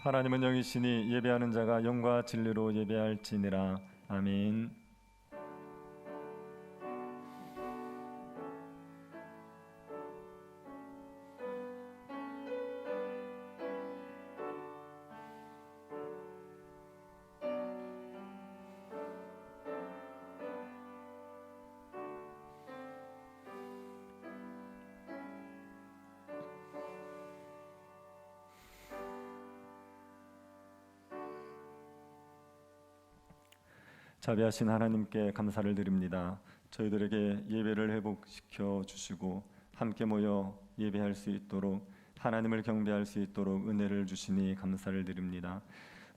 하나님은 영이시니 예배하는 자가 영과 진리로 예배할지니라. 아멘. 자비하신 하나님께 감사를 드립니다. 저희들에게 예배를 회복시켜 주시고 함께 모여 예배할 수 있도록, 하나님을 경배할 수 있도록 은혜를 주시니 감사를 드립니다.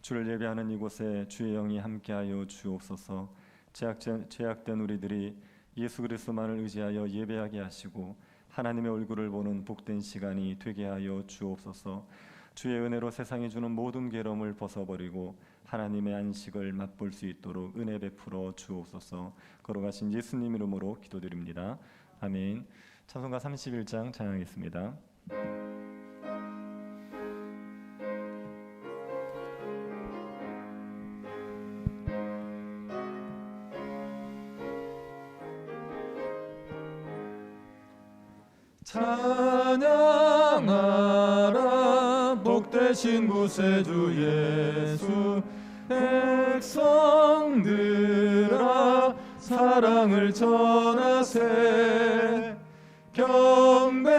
주를 예배하는 이곳에 주의 영이 함께하여 주옵소서. 죄악된 우리들이 예수 그리스도만을 의지하여 예배하게 하시고 하나님의 얼굴을 보는 복된 시간이 되게 하여 주옵소서. 주의 은혜로 세상이 주는 모든 괴로움을 벗어버리고 하나님의 안식을 맛볼 수 있도록 은혜 베풀어 주옵소서. 걸어가신 예수님 이름으로 기도드립니다. 아멘. 찬송가 31장 찬양하겠습니다. 찬양하라 복되신 구세주 예수. 백성들아 사랑을 전하세. 경배하라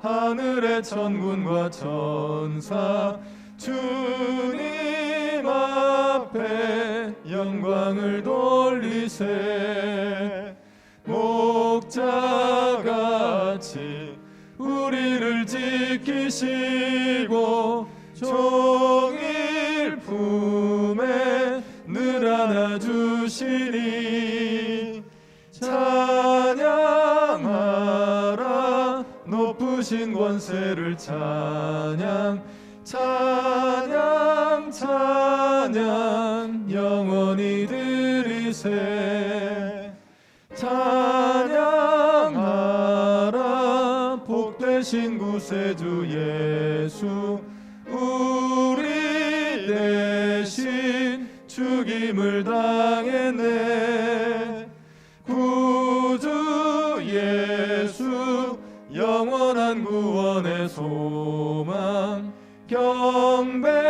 하늘의 천군과 천사. 주님 앞에 영광을 돌리세. 목자같이 우리를 지키시고 종일 품에 늘 안아주시니. 찬양하라 높으신 권세를 찬양. 찬양 찬양 영원히 드리세. 찬양하라 복되신 구세주 예수. 우리 대신 죽임을 당했네. 구주 예수 영원한 구원의 소망. 경배하며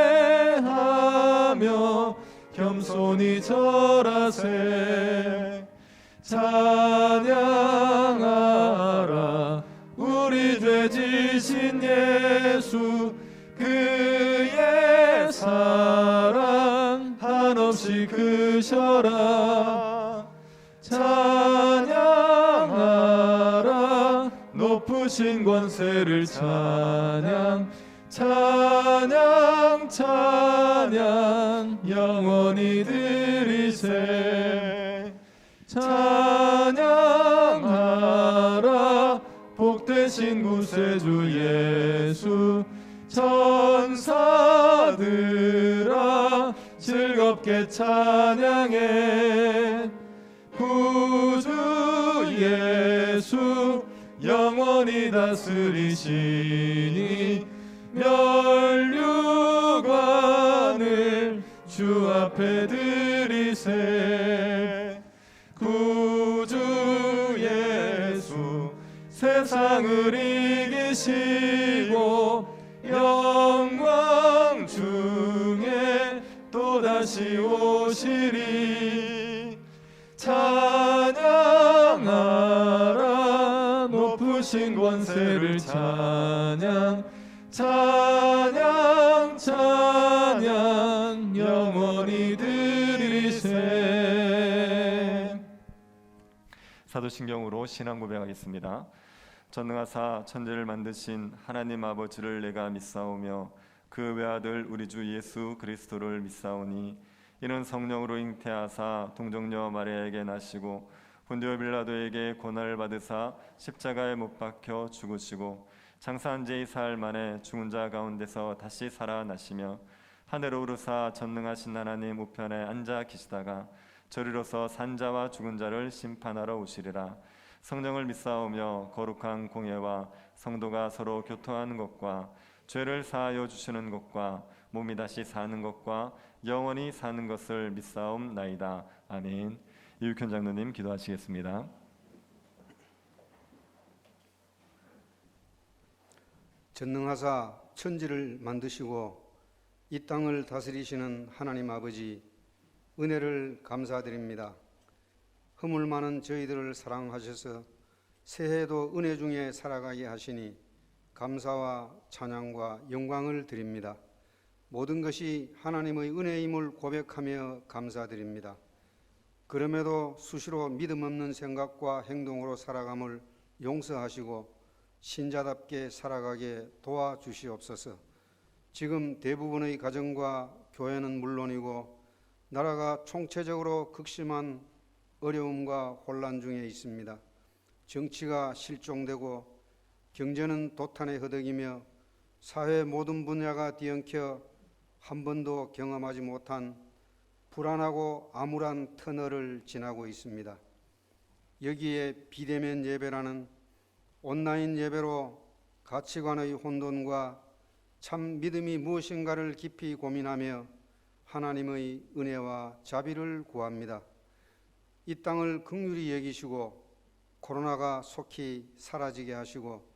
겸손히 절하세. 찬양하라 우리 죄 지신 예수. 그의 사랑 한없이 크셔라. 찬양하라 높으신 권세를 찬양. 찬양 찬양 영원히 드리세. 찬양하라 복되신 구세주 예수. 천사들아 즐겁게 찬양해. 구주 예수 영원히 다스리시니. 멸류관을 주 앞에 드리세. 구주 예수 세상을 이기시고 영광 중에 또다시 오시리. 찬양하라 높으신 권세를 찬양. 찬양 찬양 영원히 드리세. 사도신경으로 신앙 고백하겠습니다. 전능하사 천지를 만드신 하나님 아버지를 내가 믿사오며 그 외아들 우리 주 예수 그리스도를 믿사오니. 이는 성령으로 잉태하사 동정녀 마리아에게 나시고 본디오 빌라도에게 고난을 받으사 십자가에 못 박혀 죽으시고 장사한 지 4일 만에 죽은 자 가운데서 다시 살아나시며 하늘로 오르사 전능하신 하나님 우편에 앉아 계시다가 저리로서 산 자와 죽은 자를 심판하러 오시리라. 성령을 믿사오며 거룩한 공예와 성도가 서로 교통하는 것과 죄를 사하여 주시는 것과 몸이 다시 사는 것과 영원히 사는 것을 믿사옵나이다. 아멘. 이육현 장로님 기도하시겠습니다. 전능하사 천지를 만드시고 이 땅을 다스리시는 하나님 아버지, 은혜를 감사드립니다. 허물 많은 저희들을 사랑하셔서 새해도 은혜 중에 살아가게 하시니 감사와 찬양과 영광을 드립니다. 모든 것이 하나님의 은혜임을 고백하며 감사드립니다. 그럼에도 수시로 믿음 없는 생각과 행동으로 살아감을 용서하시고 신자답게 살아가게 도와주시옵소서. 지금 대부분의 가정과 교회는 물론이고 나라가 총체적으로 극심한 어려움과 혼란 중에 있습니다. 정치가 실종되고 경제는 도탄에 허덕이며 사회 모든 분야가 뒤엉켜 한 번도 경험하지 못한 불안하고 암울한 터널을 지나고 있습니다. 여기에 비대면 예배라는 온라인 예배로 가치관의 혼돈과 참 믿음이 무엇인가를 깊이 고민하며 하나님의 은혜와 자비를 구합니다. 이 땅을 긍휼히 여기시고 코로나가 속히 사라지게 하시고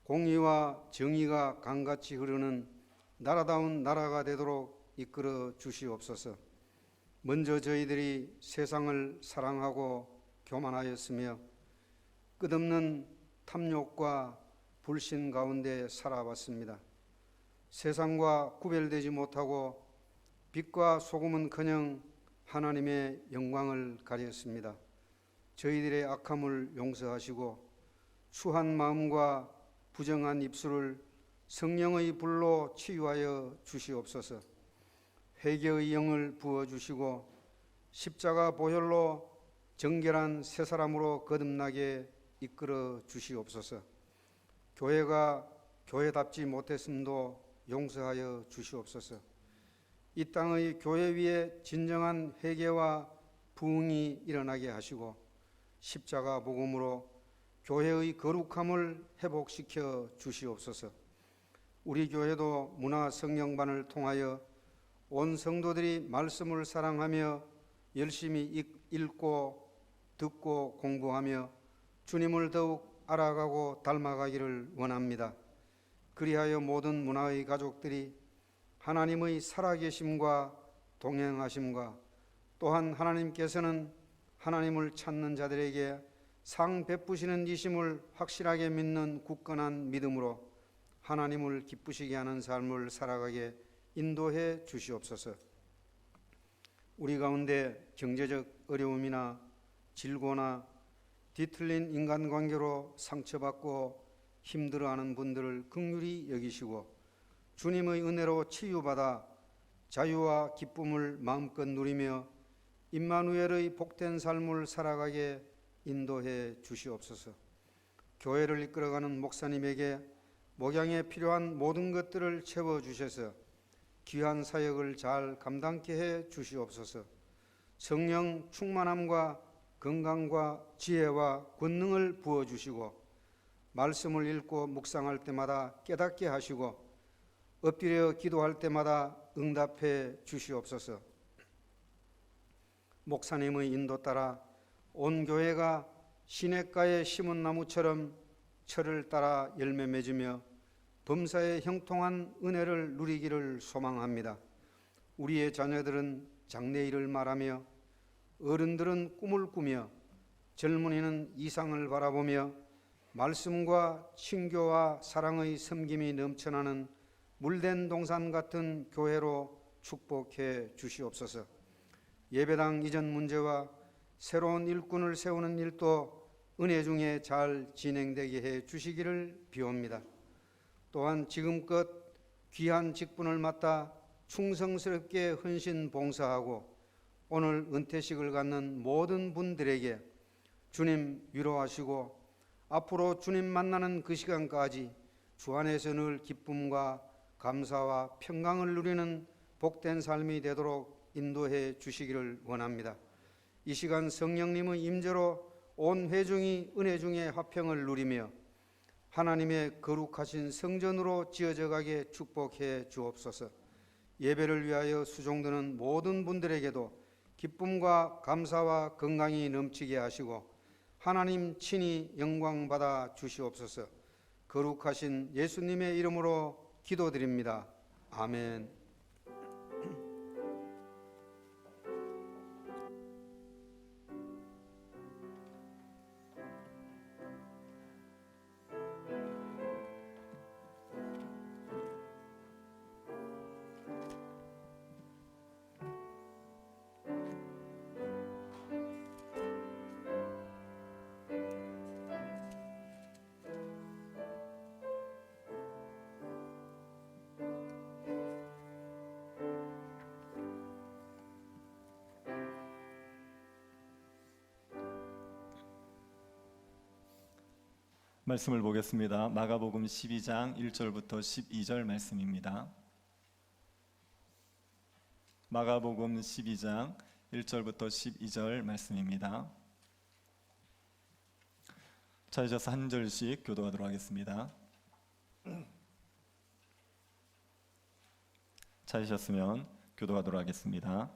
공의와 정의가 강같이 흐르는 나라다운 나라가 되도록 이끌어 주시옵소서. 먼저 저희들이 세상을 사랑하고 교만하였으며 끝없는 탐욕과 불신 가운데 살아왔습니다. 세상과 구별되지 못하고 빛과 소금은커녕 하나님의 영광을 가렸습니다. 저희들의 악함을 용서하시고 추한 마음과 부정한 입술을 성령의 불로 치유하여 주시옵소서. 회개의 영을 부어주시고 십자가 보혈로 정결한 새 사람으로 거듭나게 이끌어 주시옵소서. 교회가 교회답지 못했음도 용서하여 주시옵소서. 이 땅의 교회 위에 진정한 회개와 부흥이 일어나게 하시고 십자가 복음으로 교회의 거룩함을 회복시켜 주시옵소서. 우리 교회도 문화 성령반을 통하여 온 성도들이 말씀을 사랑하며 열심히 읽고 듣고 공부하며 주님을 더욱 알아가고 닮아가기를 원합니다. 그리하여 모든 문화의 가족들이 하나님의 살아계심과 동행하심과 또한 하나님께서는 하나님을 찾는 자들에게 상 베푸시는 이심을 확실하게 믿는 굳건한 믿음으로 하나님을 기쁘시게 하는 삶을 살아가게 인도해 주시옵소서. 우리 가운데 경제적 어려움이나 질고나 뒤틀린 인간관계로 상처받고 힘들어하는 분들을 긍휼히 여기시고 주님의 은혜로 치유받아 자유와 기쁨을 마음껏 누리며 임마누엘의 복된 삶을 살아가게 인도해 주시옵소서. 교회를 이끌어가는 목사님에게 목양에 필요한 모든 것들을 채워주셔서 귀한 사역을 잘 감당케 해 주시옵소서. 성령 충만함과 건강과 지혜와 권능을 부어주시고 말씀을 읽고 묵상할 때마다 깨닫게 하시고 엎드려 기도할 때마다 응답해 주시옵소서. 목사님의 인도 따라 온 교회가 시냇가에 심은 나무처럼 철을 따라 열매 맺으며 범사에 형통한 은혜를 누리기를 소망합니다. 우리의 자녀들은 장래일을 말하며 어른들은 꿈을 꾸며 젊은이는 이상을 바라보며 말씀과 친교와 사랑의 섬김이 넘쳐나는 물된 동산 같은 교회로 축복해 주시옵소서. 예배당 이전 문제와 새로운 일꾼을 세우는 일도 은혜 중에 잘 진행되게 해 주시기를 비옵니다. 또한 지금껏 귀한 직분을 맡아 충성스럽게 헌신 봉사하고 오늘 은퇴식을 갖는 모든 분들에게 주님 위로하시고 앞으로 주님 만나는 그 시간까지 주 안에서 늘 기쁨과 감사와 평강을 누리는 복된 삶이 되도록 인도해 주시기를 원합니다. 이 시간 성령님의 임재로 온 회중이 은혜 중에 화평을 누리며 하나님의 거룩하신 성전으로 지어져 가게 축복해 주옵소서. 예배를 위하여 수종드는 모든 분들에게도 기쁨과 감사와 건강이 넘치게 하시고 하나님 친히 영광 받아 주시옵소서. 거룩하신 예수님의 이름으로 기도드립니다. 아멘. 말씀을 보겠습니다. 마가복음 12장 1절부터 12절 말씀입니다. 마가복음 12장 1절부터 12절 말씀입니다. 찾으셔서 한 절씩 교도하도록 하겠습니다. 찾으셨으면 교도하도록 하겠습니다.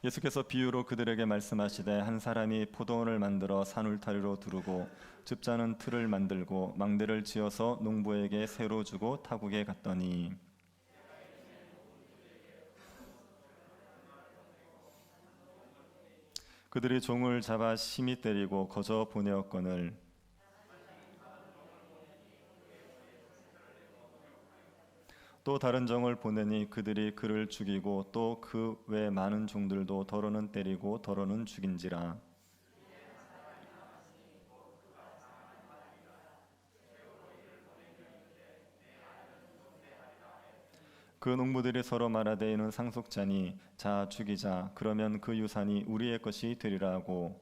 예수께서 비유로 그들에게 말씀하시되 한 사람이 포도원을 만들어 산울타리로 두르고 즙자는 틀을 만들고 망대를 지어서 농부에게 새로 주고 타국에 갔더니 그들이 종을 잡아 심히 때리고 거저 보내었거늘 또 다른 종을 보내니 그들이 그를 죽이고 또 그 외 많은 종들도 더러는 때리고 더러는 죽인지라. 그 농부들이 서로 말하되 이는 상속자니 자 죽이자 그러면 그 유산이 우리의 것이 되리라 하고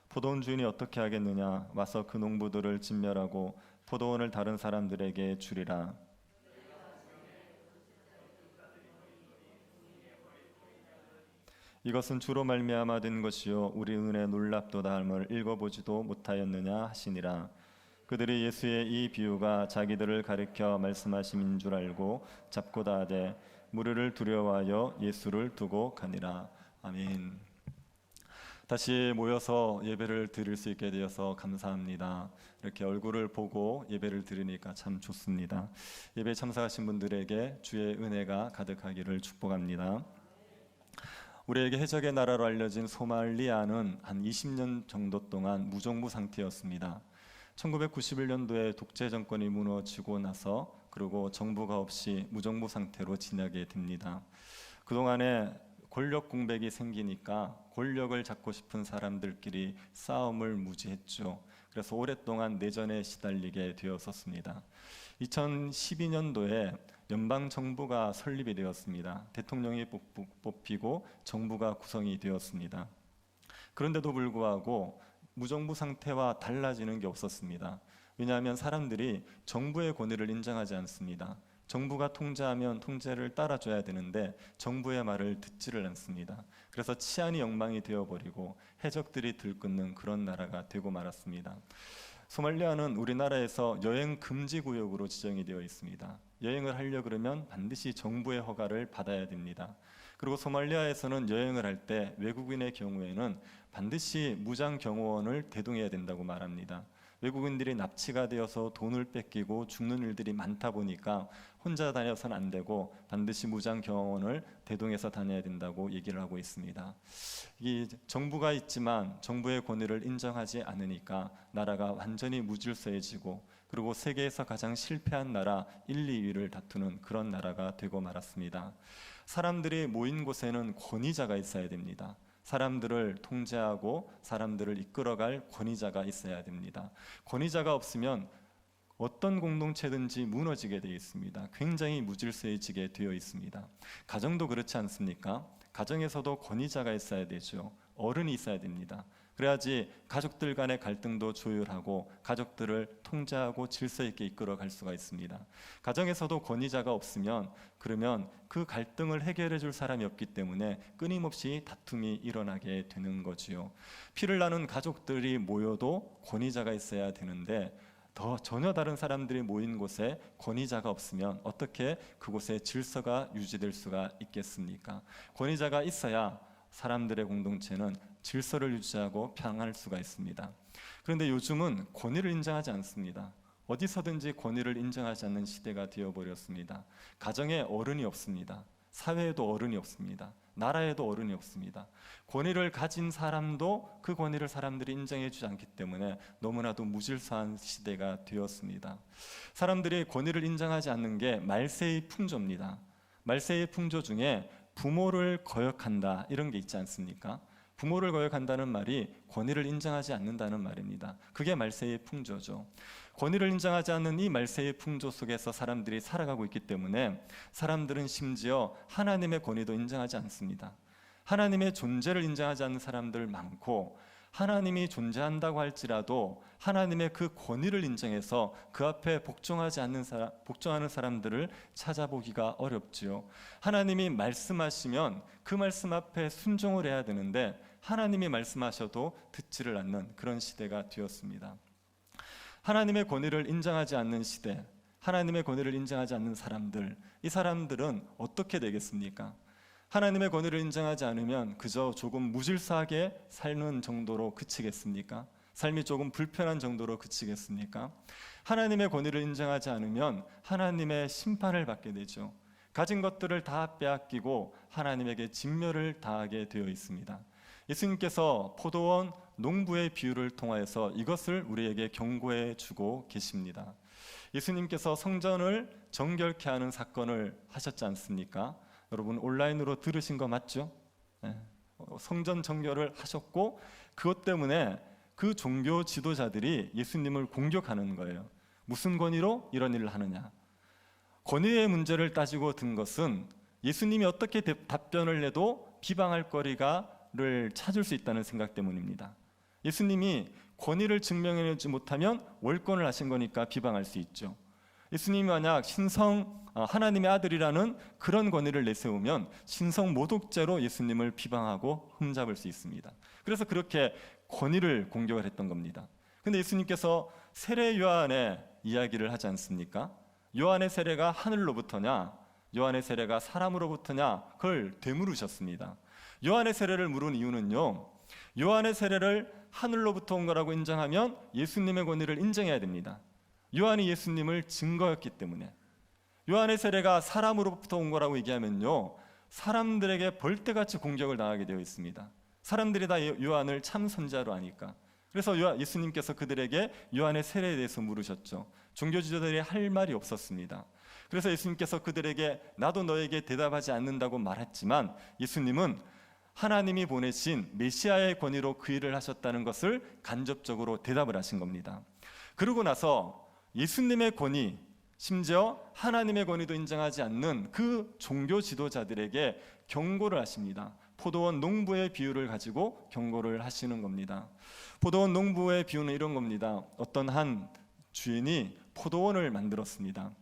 포도원 주인이 어떻게 하겠느냐 와서 그 농부들을 진멸하고 포도원을 다른 사람들에게 주리라. 이것은 주로 말미암아 된 것이요 우리 은혜 놀랍도다 함을 읽어보지도 못하였느냐 하시니라. 그들이 예수의 이 비유가 자기들을 가리켜 말씀하심인 줄 알고 잡고다 하되 무리를 두려워하여 예수를 두고 가니라. 아멘. 다시 모여서 예배를 드릴 수 있게 되어서 감사합니다. 이렇게 얼굴을 보고 예배를 드리니까 참 좋습니다. 예배에 참석하신 분들에게 주의 은혜가 가득하기를 축복합니다. 우리에게 해적의 나라로 알려진 소말리아는 한 20년 정도 동안 무정부 상태였습니다. 1991년도에 독재 정권이 무너지고 나서 그리고 정부가 없이 무정부 상태로 지나게 됩니다. 그동안에 권력 공백이 생기니까 권력을 잡고 싶은 사람들끼리 싸움을 무지했죠. 그래서 오랫동안 내전에 시달리게 되었었습니다. 2012년도에 연방 정부가 설립이 되었습니다. 대통령이 뽑히고 정부가 구성이 되었습니다. 그런데도 불구하고 무정부 상태와 달라지는 게 없었습니다. 왜냐하면 사람들이 정부의 권위를 인정하지 않습니다. 정부가 통제하면 통제를 따라줘야 되는데 정부의 말을 듣지를 않습니다. 그래서 치안이 엉망이 되어버리고 해적들이 들끓는 그런 나라가 되고 말았습니다. 소말리아는 우리나라에서 여행 금지 구역으로 지정이 되어 있습니다. 여행을 하려 그러면 반드시 정부의 허가를 받아야 됩니다. 그리고 소말리아에서는 여행을 할 때 외국인의 경우에는 반드시 무장 경호원을 대동해야 된다고 말합니다. 외국인들이 납치가 되어서 돈을 뺏기고 죽는 일들이 많다 보니까 혼자 다녀서는 안 되고 반드시 무장 경호원을 대동해서 다녀야 된다고 얘기를 하고 있습니다. 이 정부가 있지만 정부의 권위를 인정하지 않으니까 나라가 완전히 무질서해지고 그리고 세계에서 가장 실패한 나라 1, 2위를 다투는 그런 나라가 되고 말았습니다. 사람들이 모인 곳에는 권위자가 있어야 됩니다. 사람들을 통제하고 사람들을 이끌어갈 권위자가 있어야 됩니다. 권위자가 없으면 어떤 공동체든지 무너지게 되어 있습니다. 굉장히 무질서해지게 되어 있습니다. 가정도 그렇지 않습니까? 가정에서도 권위자가 있어야 되죠. 어른이 있어야 됩니다. 그래야지 가족들 간의 갈등도 조율하고 가족들을 통제하고 질서 있게 이끌어갈 수가 있습니다. 가정에서도 권위자가 없으면 그러면 그 갈등을 해결해 줄 사람이 없기 때문에 끊임없이 다툼이 일어나게 되는 거지요. 피를 나눈 가족들이 모여도 권위자가 있어야 되는데 전혀 다른 사람들이 모인 곳에 권위자가 없으면 어떻게 그곳에 질서가 유지될 수가 있겠습니까? 권위자가 있어야 사람들의 공동체는 질서를 유지하고 평안할 수가 있습니다. 그런데 요즘은 권위를 인정하지 않습니다. 어디서든지 권위를 인정하지 않는 시대가 되어버렸습니다. 가정에 어른이 없습니다. 사회에도 어른이 없습니다. 나라에도 어른이 없습니다. 권위를 가진 사람도 그 권위를 사람들이 인정해 주지 않기 때문에 너무나도 무질서한 시대가 되었습니다. 사람들이 권위를 인정하지 않는 게 말세의 풍조입니다. 말세의 풍조 중에 부모를 거역한다 이런 게 있지 않습니까? 부모를 거역한다는 말이 권위를 인정하지 않는다는 말입니다. 그게 말세의 풍조죠. 권위를 인정하지 않는 이 말세의 풍조 속에서 사람들이 살아가고 있기 때문에 사람들은 심지어 하나님의 권위도 인정하지 않습니다. 하나님의 존재를 인정하지 않는 사람들 많고, 하나님이 존재한다고 할지라도 하나님의 그 권위를 인정해서 그 앞에 복종하는 사람들을 찾아보기가 어렵지요. 하나님이 말씀하시면 그 말씀 앞에 순종을 해야 되는데 하나님이 말씀하셔도 듣지를 않는 그런 시대가 되었습니다. 하나님의 권위를 인정하지 않는 시대, 하나님의 권위를 인정하지 않는 사람들, 이 사람들은 어떻게 되겠습니까? 하나님의 권위를 인정하지 않으면 그저 조금 무질서하게 사는 정도로 그치겠습니까? 삶이 조금 불편한 정도로 그치겠습니까? 하나님의 권위를 인정하지 않으면 하나님의 심판을 받게 되죠. 가진 것들을 다 빼앗기고 하나님에게 진멸을 당하게 되어 있습니다. 예수님께서 포도원 농부의 비유를 통하여서 이것을 우리에게 경고해 주고 계십니다. 예수님께서 성전을 정결케 하는 사건을 하셨지 않습니까? 여러분 온라인으로 들으신 거 맞죠? 네. 성전 정결을 하셨고 그것 때문에 그 종교 지도자들이 예수님을 공격하는 거예요. 무슨 권위로 이런 일을 하느냐? 권위의 문제를 따지고 든 것은 예수님이 어떻게 답변을 해도 비방할 거리를 찾을 수 있다는 생각 때문입니다. 예수님이 권위를 증명해내지 못하면 월권을 하신 거니까 비방할 수 있죠. 예수님이 만약 하나님의 아들이라는 그런 권위를 내세우면 신성 모독죄로 예수님을 비방하고 흠잡을 수 있습니다. 그래서 그렇게 권위를 공격을 했던 겁니다. 근데 예수님께서 세례 요한의 이야기를 하지 않습니까? 요한의 세례가 하늘로부터냐, 요한의 세례가 사람으로부터냐, 그걸 되물으셨습니다. 요한의 세례를 물은 이유는요, 요한의 세례를 하늘로부터 온 거라고 인정하면 예수님의 권위를 인정해야 됩니다. 요한이 예수님을 증거했기 때문에. 요한의 세례가 사람으로부터 온 거라고 얘기하면요, 사람들에게 벌떼같이 공격을 당하게 되어 있습니다. 사람들이 다 요한을 참 선자로 아니까. 그래서 예수님께서 그들에게 요한의 세례에 대해서 물으셨죠. 종교 지도자들이 할 말이 없었습니다. 그래서 예수님께서 그들에게 나도 너에게 대답하지 않는다고 말했지만 예수님은 하나님이 보내신 메시아의 권위로 그 일을 하셨다는 것을 간접적으로 대답을 하신 겁니다. 그러고 나서 예수님의 권위, 심지어 하나님의 권위도 인정하지 않는 그 종교 지도자들에게 경고를 하십니다. 포도원 농부의 비유를 가지고 경고를 하시는 겁니다. 포도원 농부의 비유는 이런 겁니다. 어떤 한 주인이 포도원을 만들었습니다.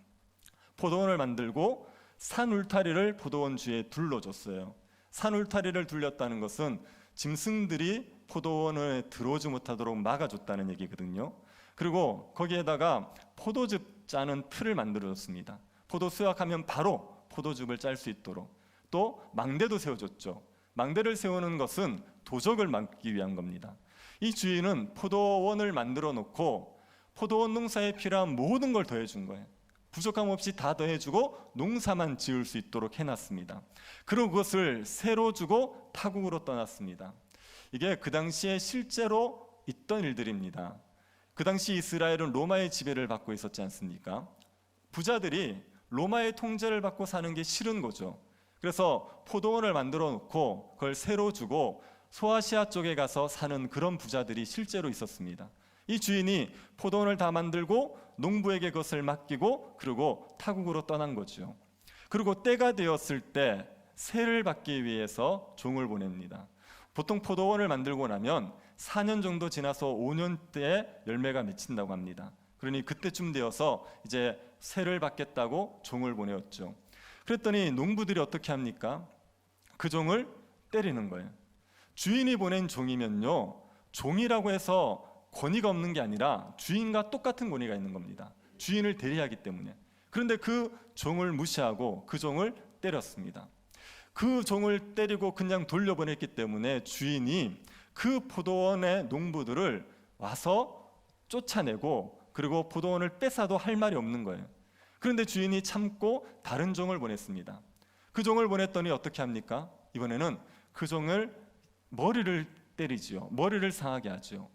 포도원을 만들고 산 울타리를 포도원 주에 둘러줬어요. 산 울타리를 둘렸다는 것은 짐승들이 포도원에 들어오지 못하도록 막아줬다는 얘기거든요. 그리고 거기에다가 포도즙 짜는 틀을 만들어줬습니다. 포도 수확하면 바로 포도즙을 짤 수 있도록. 또 망대도 세워줬죠. 망대를 세우는 것은 도적을 막기 위한 겁니다. 이 주인은 포도원을 만들어 놓고 포도원 농사에 필요한 모든 걸 더해준 거예요. 부족함 없이 다 더해주고 농사만 지을 수 있도록 해놨습니다. 그리고 그것을 새로 주고 타국으로 떠났습니다. 이게 그 당시에 실제로 있던 일들입니다. 그 당시 이스라엘은 로마의 지배를 받고 있었지 않습니까? 부자들이 로마의 통제를 받고 사는 게 싫은 거죠. 그래서 포도원을 만들어 놓고 그걸 새로 주고 소아시아 쪽에 가서 사는 그런 부자들이 실제로 있었습니다. 이 주인이 포도원을 다 만들고 농부에게 그것을 맡기고 그리고 타국으로 떠난 거죠. 그리고 때가 되었을 때 세를 받기 위해서 종을 보냅니다. 보통 포도원을 만들고 나면 4년 정도 지나서 5년대에 열매가 맺힌다고 합니다. 그러니 그때쯤 되어서 이제 세를 받겠다고 종을 보내었죠. 그랬더니 농부들이 어떻게 합니까? 그 종을 때리는 거예요. 주인이 보낸 종이면요, 종이라고 해서 권위가 없는 게 아니라 주인과 똑같은 권위가 있는 겁니다. 주인을 대리하기 때문에. 그런데 그 종을 무시하고 그 종을 때렸습니다. 그 종을 때리고 그냥 돌려보냈기 때문에 주인이 그 포도원의 농부들을 와서 쫓아내고, 그리고 포도원을 뺏어도 할 말이 없는 거예요. 그런데 주인이 참고 다른 종을 보냈습니다. 그 종을 보냈더니 어떻게 합니까? 이번에는 그 종을 머리를 때리지요. 머리를 상하게 하죠.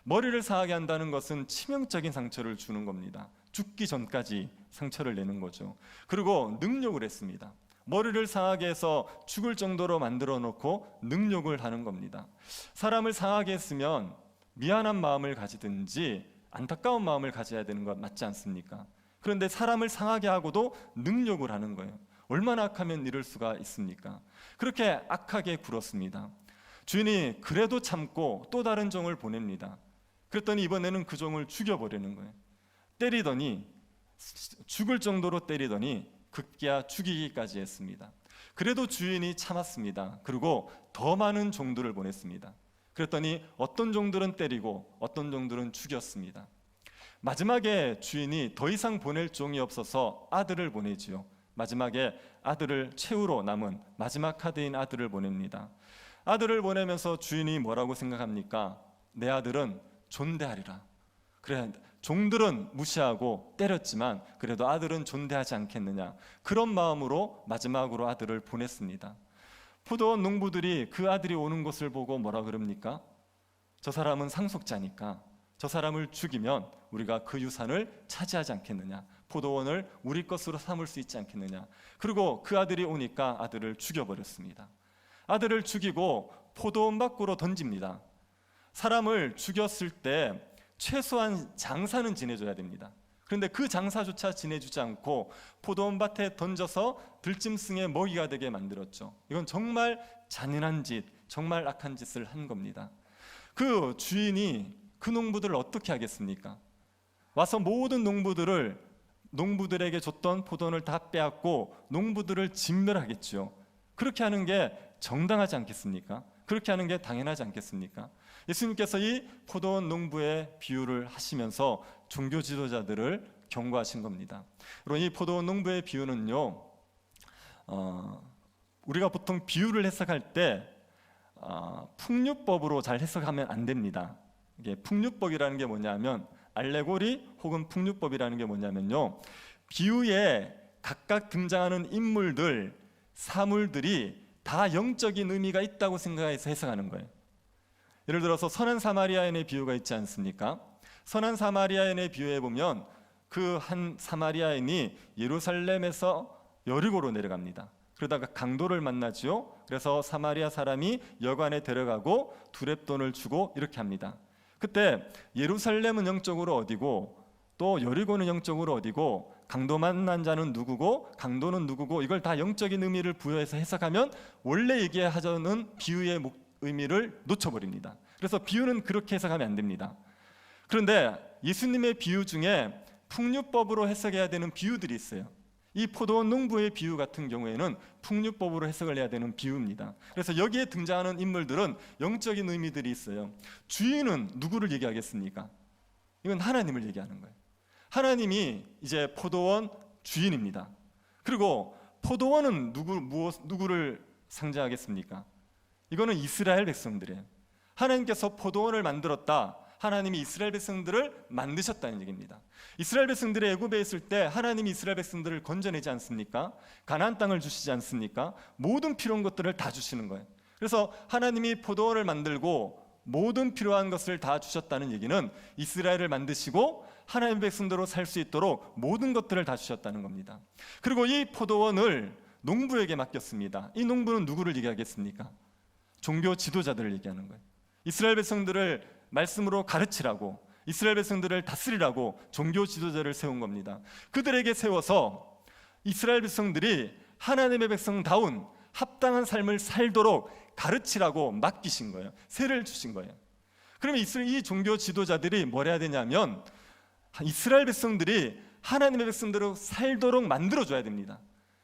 머리를 상하게 한다는 것은 치명적인 상처를 주는 겁니다. 죽기 전까지 상처를 내는 거죠. 그리고 능욕을 했습니다. 머리를 상하게 해서 죽을 정도로 만들어 놓고 능욕을 하는 겁니다. 사람을 상하게 했으면 미안한 마음을 가지든지 안타까운 마음을 가져야 되는 것 맞지 않습니까? 그런데 사람을 상하게 하고도 능욕을 하는 거예요. 얼마나 악하면 이럴 수가 있습니까? 그렇게 악하게 굴었습니다. 주인이 그래도 참고 또 다른 종을 보냅니다. 그랬더니 이번에는 그 종을 죽여버리는 거예요. 때리더니, 죽을 정도로 때리더니 급기야 죽이기까지 했습니다. 그래도 주인이 참았습니다. 그리고 더 많은 종들을 보냈습니다. 그랬더니 어떤 종들은 때리고 어떤 종들은 죽였습니다. 마지막에 주인이 더 이상 보낼 종이 없어서 아들을 보내지요. 마지막에 아들을 최후로 남은 마지막 카드인 아들을 보냅니다. 아들을 보내면서 주인이 뭐라고 생각합니까? 내 아들은 존대하리라. 그래, 종들은 무시하고 때렸지만 그래도 아들은 존대하지 않겠느냐, 그런 마음으로 마지막으로 아들을 보냈습니다. 포도원 농부들이 그 아들이 오는 것을 보고 뭐라 그럽니까? 저 사람은 상속자니까 저 사람을 죽이면 우리가 그 유산을 차지하지 않겠느냐, 포도원을 우리 것으로 삼을 수 있지 않겠느냐. 그리고 그 아들이 오니까 아들을 죽여버렸습니다. 아들을 죽이고 포도원 밖으로 던집니다. 사람을 죽였을 때 최소한 장사는 지내줘야 됩니다. 그런데 그 장사조차 지내주지 않고 포도원 밭에 던져서 들짐승의 먹이가 되게 만들었죠. 이건 정말 잔인한 짓, 정말 악한 짓을 한 겁니다. 그 주인이 그 농부들을 어떻게 하겠습니까? 와서 모든 농부들에게 줬던 포도원을 다 빼앗고 농부들을 진멸하겠죠. 그렇게 하는 게 정당하지 않겠습니까? 그렇게 하는 게 당연하지 않겠습니까? 예수님께서 이 포도원 농부의 비유를 하시면서 종교 지도자들을 경고하신 겁니다. 그리고 이 포도원 농부의 비유는요, 우리가 보통 비유를 해석할 때 풍류법으로 잘 해석하면 안 됩니다. 이게 풍류법이라는 게 뭐냐면, 알레고리 혹은 풍류법이라는 게 뭐냐면요, 비유에 각각 등장하는 인물들, 사물들이 다 영적인 의미가 있다고 생각해서 해석하는 거예요. 예를 들어서 선한 사마리아인의 비유가 있지 않습니까? 선한 사마리아인의 비유에 보면 그 한 사마리아인이 예루살렘에서 여리고로 내려갑니다. 그러다가 강도를 만나지요. 그래서 사마리아 사람이 여관에 데려가고 두렙돈을 주고 이렇게 합니다. 그때 예루살렘은 영적으로 어디고 또 여리고는 영적으로 어디고 강도 만난 자는 누구고 강도는 누구고, 이걸 다 영적인 의미를 부여해서 해석하면 원래 얘기하자는 비유의 의미를 놓쳐버립니다. 그래서 비유는 그렇게 해석하면 안 됩니다. 그런데 예수님의 비유 중에 풍류법으로 해석해야 되는 비유들이 있어요. 이 포도원 농부의 비유 같은 경우에는 풍류법으로 해석을 해야 되는 비유입니다. 그래서 여기에 등장하는 인물들은 영적인 의미들이 있어요. 주인은 누구를 얘기하겠습니까? 이건 하나님을 얘기하는 거예요. 하나님이 이제 포도원 주인입니다. 그리고 포도원은 누구를 상징하겠습니까? 이거는 이스라엘 백성들이에요. 하나님께서 포도원을 만들었다. 하나님이 이스라엘 백성들을 만드셨다는 얘기입니다. 이스라엘 백성들이 애굽에 있을 때 하나님이 이스라엘 백성들을 건져내지 않습니까? 가나안 땅을 주시지 않습니까? 모든 필요한 것들을 다 주시는 거예요. 그래서 하나님이 포도원을 만들고 모든 필요한 것을 다 주셨다는 얘기는 이스라엘을 만드시고 하나님의 백성대로 살 수 있도록 모든 것들을 다 주셨다는 겁니다. 그리고 이 포도원을 농부에게 맡겼습니다. 이 농부는 누구를 얘기하겠습니까? 종교 지도자들을 얘기하는 거예요. 이스라엘 백성들을 말씀으로 가르치라고, 이스라엘 백성들을 다스리라고 종교 지도자를 세운 겁니다. 그들에게 세워서 이스라엘 백성들이 하나님의 백성다운 합당한 삶을 살도록 가르치라고 맡기신 거예요. 세를 주신 거예요. 그러면 이 종교 지도자들이 뭘 해야 되냐면 이스라엘 백성들이 하나님의 백성대로 살도록 만들어줘야 됩니다.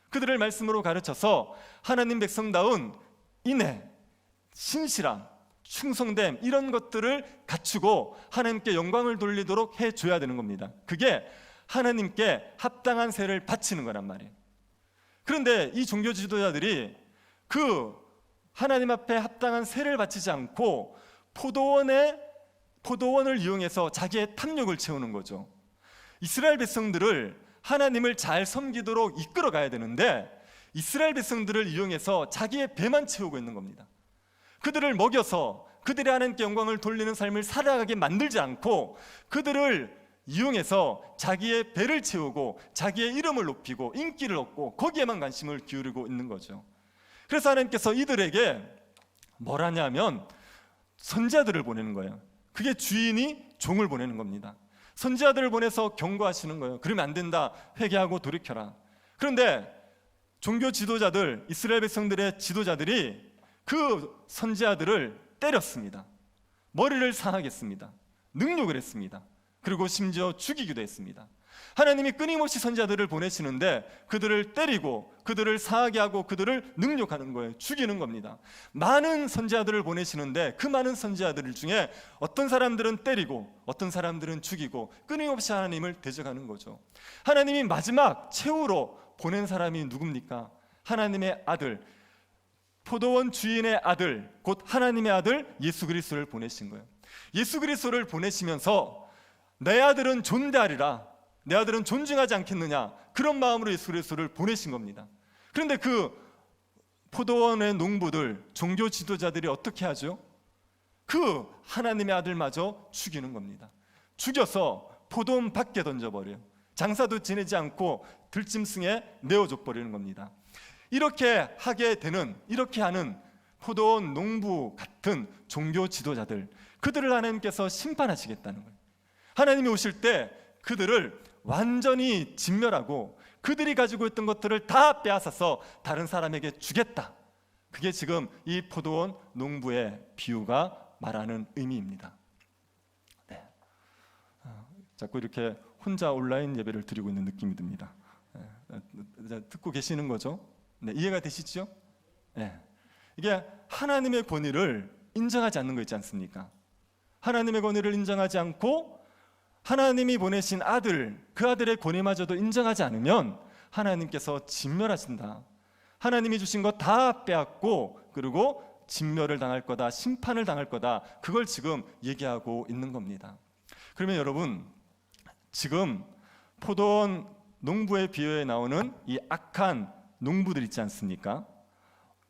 그들을 말씀으로 가르쳐서 하나님 백성다운 인애, 신실함, 충성됨 이런 것들을 갖추고 하나님께 영광을 돌리도록 해줘야 되는 겁니다. 그게 하나님께 합당한 세를 바치는 거란 말이에요. 그런데 이 종교 지도자들이 그 하나님 앞에 합당한 세를 바치지 않고 포도원을 이용해서 자기의 탐욕을 채우는 거죠. 이스라엘 백성들을 하나님을 잘 섬기도록 이끌어 가야 되는데 이스라엘 백성들을 이용해서 자기의 배만 채우고 있는 겁니다. 그들을 먹여서 그들의 하나님께 영광을 돌리는 삶을 살아가게 만들지 않고 그들을 이용해서 자기의 배를 채우고 자기의 이름을 높이고 인기를 얻고 거기에만 관심을 기울이고 있는 거죠. 그래서 하나님께서 이들에게 뭘 하냐면 선지자들을 보내는 거예요. 그게 주인이 종을 보내는 겁니다. 선지자들을 보내서 경고하시는 거예요. 그러면 안 된다. 회개하고 돌이켜라. 그런데 종교 지도자들, 이스라엘 백성들의 지도자들이 그 선지자들을 때렸습니다. 머리를 상하게 했습니다. 능욕을 했습니다. 그리고 심지어 죽이기도 했습니다. 하나님이 끊임없이 선지자들을 보내시는데 그들을 때리고 그들을 상하게 하고 그들을 능욕하는 거예요. 죽이는 겁니다. 많은 선지자들을 보내시는데 그 많은 선지자들 중에 어떤 사람들은 때리고 어떤 사람들은 죽이고 끊임없이 하나님을 대적하는 거죠. 하나님이 마지막 최후로 보낸 사람이 누굽니까? 하나님의 아들, 포도원 주인의 아들, 곧 하나님의 아들 예수 그리스도를 보내신 거예요. 예수 그리스도를 보내시면서 내 아들은 존대하리라, 내 아들은 존중하지 않겠느냐, 그런 마음으로 예수 그리스도를 보내신 겁니다. 그런데 그 포도원의 농부들, 종교 지도자들이 어떻게 하죠? 그 하나님의 아들마저 죽이는 겁니다. 죽여서 포도원 밖에 던져버려요. 장사도 지내지 않고 들짐승에 내어줘 버리는 겁니다. 이렇게 하는 포도원 농부 같은 종교 지도자들, 그들을 하나님께서 심판하시겠다는 거예요. 하나님이 오실 때 그들을 완전히 진멸하고 그들이 가지고 있던 것들을 다 빼앗아서 다른 사람에게 주겠다. 그게 지금 이 포도원 농부의 비유가 말하는 의미입니다. 네. 자꾸 이렇게 혼자 온라인 예배를 드리고 있는 느낌이 듭니다. 듣고 계시는 거죠? 네, 이해가 되시죠? 네. 이게 하나님의 권위를 인정하지 않는 거 있지 않습니까? 하나님의 권위를 인정하지 않고 하나님이 보내신 아들, 그 아들의 권위마저도 인정하지 않으면 하나님께서 진멸하신다. 하나님이 주신 거 다 빼앗고 그리고 진멸을 당할 거다, 심판을 당할 거다. 그걸 지금 얘기하고 있는 겁니다. 그러면 여러분, 지금 포도원 농부의 비유에 나오는 이 악한 농부들 있지 않습니까?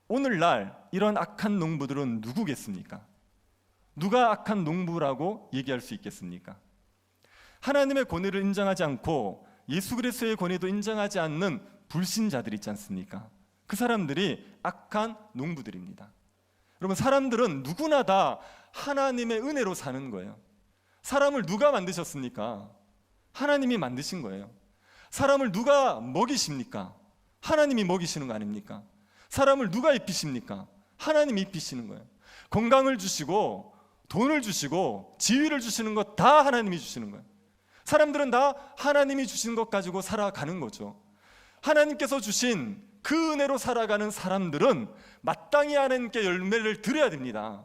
오늘날 이런 악한 농부들은 누구겠습니까? 누가 악한 농부라고 얘기할 수 있겠습니까? 하나님의 권위를 인정하지 않고 예수 그리스도의 권위도 인정하지 않는 불신자들 있지 않습니까? 그 사람들이 악한 농부들입니다. 여러분, 사람들은 누구나 다 하나님의 은혜로 사는 거예요. 사람을 누가 만드셨습니까? 하나님이 만드신 거예요. 사람을 누가 먹이십니까? 하나님이 먹이시는 거 아닙니까? 사람을 누가 입히십니까? 하나님이 입히시는 거예요. 건강을 주시고 돈을 주시고 지위를 주시는 것 다 하나님이 주시는 거예요. 사람들은 다 하나님이 주신 것 가지고 살아가는 거죠. 하나님께서 주신 그 은혜로 살아가는 사람들은 마땅히 하나님께 열매를 드려야 됩니다.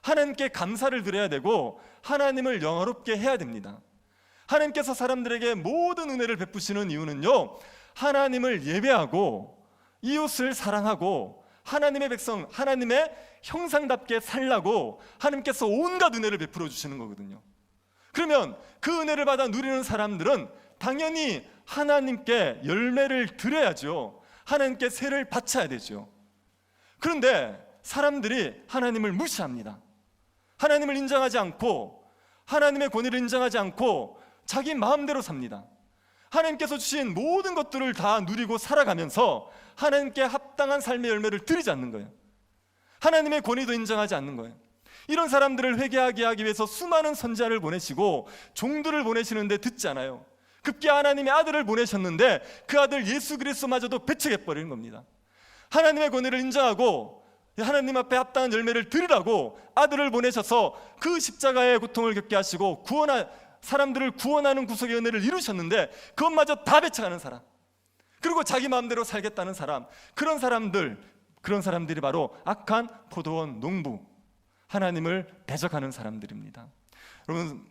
하나님께 감사를 드려야 되고 하나님을 영화롭게 해야 됩니다. 하나님께서 사람들에게 모든 은혜를 베푸시는 이유는요, 하나님을 예배하고 이웃을 사랑하고 하나님의 백성, 하나님의 형상답게 살라고 하나님께서 온갖 은혜를 베풀어 주시는 거거든요. 그러면 그 은혜를 받아 누리는 사람들은 당연히 하나님께 열매를 드려야죠. 하나님께 세를 바쳐야 되죠. 그런데 사람들이 하나님을 무시합니다. 하나님을 인정하지 않고 하나님의 권위를 인정하지 않고 자기 마음대로 삽니다. 하나님께서 주신 모든 것들을 다 누리고 살아가면서 하나님께 합당한 삶의 열매를 드리지 않는 거예요. 하나님의 권위도 인정하지 않는 거예요. 이런 사람들을 회개하게 하기 위해서 수많은 선지자를 보내시고 종들을 보내시는데 듣지 않아요. 급기 하나님의 아들을 보내셨는데 그 아들 예수 그리스도마저도 배척해버리는 겁니다. 하나님의 권위를 인정하고 하나님 앞에 합당한 열매를 드리라고 아들을 보내셔서 그 십자가의 고통을 겪게 하시고 사람들을 구원하는 구속의 은혜를 이루셨는데 그것마저 다 배척하는 사람, 그리고 자기 마음대로 살겠다는 사람, 그런 사람들이 바로 악한 포도원 농부, 하나님을 대적하는 사람들입니다. 여러분,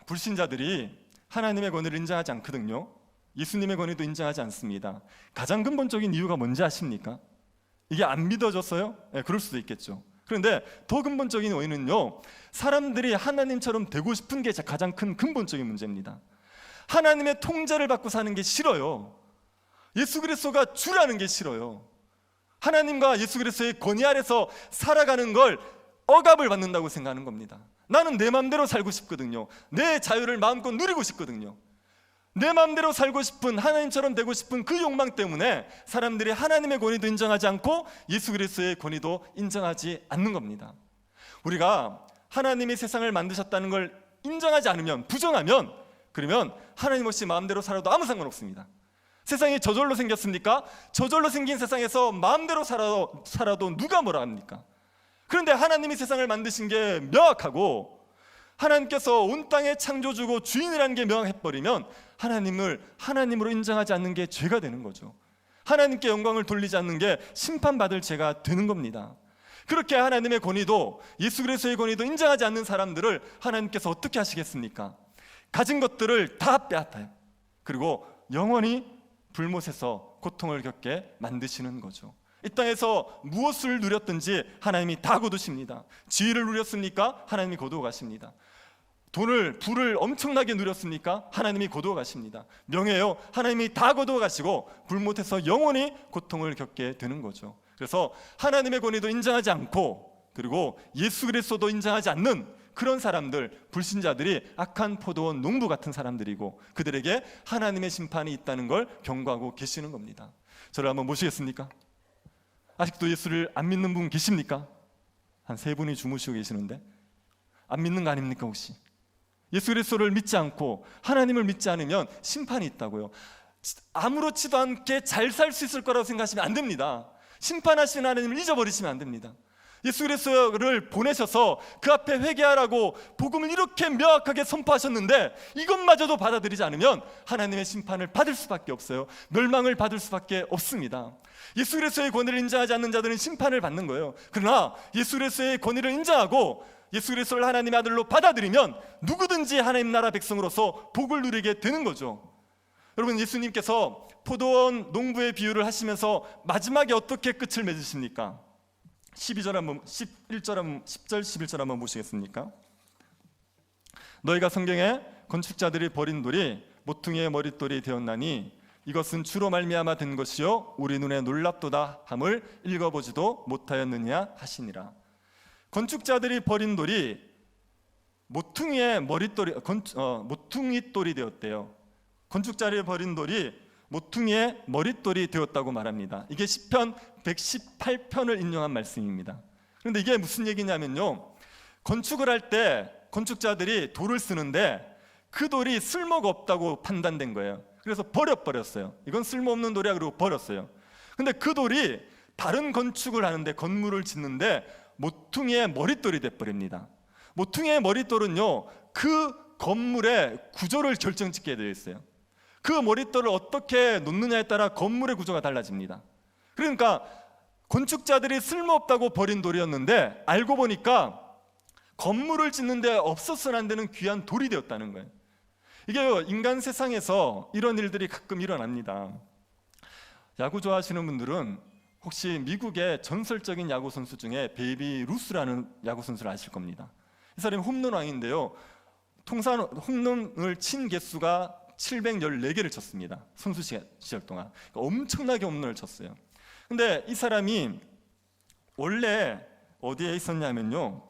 불신자들이 하나님의 권위를 인정하지 않거든요. 예수님의 권위도 인정하지 않습니다. 가장 근본적인 이유가 뭔지 아십니까? 이게 안 믿어졌어요? 네, 그럴 수도 있겠죠. 그런데 더 근본적인 원인은요, 사람들이 하나님처럼 되고 싶은 게 가장 큰 근본적인 문제입니다. 하나님의 통제를 받고 사는 게 싫어요. 예수 그리스도가 주라는 게 싫어요. 하나님과 예수 그리스도의 권위 아래서 살아가는 걸 억압을 받는다고 생각하는 겁니다. 나는 내 마음대로 살고 싶거든요. 내 자유를 마음껏 누리고 싶거든요. 내 마음대로 살고 싶은, 하나님처럼 되고 싶은 그 욕망 때문에 사람들이 하나님의 권위도 인정하지 않고 예수 그리스도의 권위도 인정하지 않는 겁니다. 우리가 하나님이 세상을 만드셨다는 걸 인정하지 않으면, 부정하면, 그러면 하나님 없이 마음대로 살아도 아무 상관없습니다. 세상이 저절로 생겼습니까? 저절로 생긴 세상에서 마음대로 살아도 누가 뭐라 합니까? 그런데 하나님이 세상을 만드신 게 명확하고 하나님께서 온 땅의 창조주고 주인이라는 게 명확해버리면 하나님을 하나님으로 인정하지 않는 게 죄가 되는 거죠. 하나님께 영광을 돌리지 않는 게 심판받을 죄가 되는 겁니다. 그렇게 하나님의 권위도, 예수 그리스도의 권위도 인정하지 않는 사람들을 하나님께서 어떻게 하시겠습니까? 가진 것들을 다 빼앗아요. 그리고 영원히 불못에서 고통을 겪게 만드시는 거죠. 이 땅에서 무엇을 누렸든지 하나님이 다 거두십니다. 지위를 누렸습니까? 하나님이 거두어 가십니다. 부를 엄청나게 누렸습니까? 하나님이 거두어 가십니다. 명예요, 하나님이 다 거두어 가시고 불못에서 영원히 고통을 겪게 되는 거죠. 그래서 하나님의 권위도 인정하지 않고, 그리고 예수 그리스도도 인정하지 않는 그런 사람들, 불신자들이 악한 포도원 농부 같은 사람들이고, 그들에게 하나님의 심판이 있다는 걸 경고하고 계시는 겁니다. 저를 한번 모시겠습니까? 아직도 예수를 안 믿는 분 계십니까? 한 3분이 주무시고 계시는데 안 믿는 거 아닙니까? 혹시 예수 그리스도를 믿지 않고 하나님을 믿지 않으면 심판이 있다고요. 아무렇지도 않게 잘 살 수 있을 거라고 생각하시면 안 됩니다. 심판하시는 하나님을 잊어버리시면 안 됩니다. 예수 그리스도를 보내셔서 그 앞에 회개하라고 복음을 이렇게 명확하게 선포하셨는데 이것마저도 받아들이지 않으면 하나님의 심판을 받을 수밖에 없어요. 멸망을 받을 수밖에 없습니다. 예수 그리스도의 권위를 인정하지 않는 자들은 심판을 받는 거예요. 그러나 예수 그리스도의 권위를 인정하고 예수 그리스도를 하나님의 아들로 받아들이면 누구든지 하나님 나라 백성으로서 복을 누리게 되는 거죠. 여러분, 예수님께서 포도원 농부의 비유를 하시면서 마지막에 어떻게 끝을 맺으십니까? 10절, 11절 한번 보시겠습니까? 너희가 성경에 건축자들이 버린 돌이 모퉁이의 머릿돌이 되었나니 이것은 주로 말미암아 된 것이요 우리 눈에 놀랍도다 함을 읽어보지도 못하였느냐 하시니라. 건축자들이 버린 돌이 모퉁이의 모퉁이돌이 되었대요. 건축자들이 버린 돌이 모퉁이의 머릿돌이 되었다고 말합니다. 이게 시편 118편을 인용한 말씀입니다. 그런데 이게 무슨 얘기냐면요, 건축을 할 때 건축자들이 돌을 쓰는데 그 돌이 쓸모가 없다고 판단된 거예요. 그래서 버렸어요. 이건 쓸모없는 돌이야, 그리고 버렸어요. 근데 그 돌이 다른 건축을 하는데, 건물을 짓는데 모퉁이의 머릿돌이 돼버립니다. 모퉁이의 머릿돌은요, 그 건물의 구조를 결정짓게 되어 있어요. 그 머릿돌을 어떻게 놓느냐에 따라 건물의 구조가 달라집니다. 그러니까 건축자들이 쓸모없다고 버린 돌이었는데 알고 보니까 건물을 짓는데 없어서는 안 되는 귀한 돌이 되었다는 거예요. 이게 인간 세상에서 이런 일들이 가끔 일어납니다. 야구 좋아하시는 분들은 혹시 미국의 전설적인 야구 선수 중에 베이비 루스라는 야구 선수를 아실 겁니다. 이 사람이 홈런왕인데요, 통산 홈런을 친 개수가 714개를 쳤습니다. 선수 시절 동안. 그러니까 엄청나게 홈런을 쳤어요. 근데 이 사람이 원래 어디에 있었냐면요,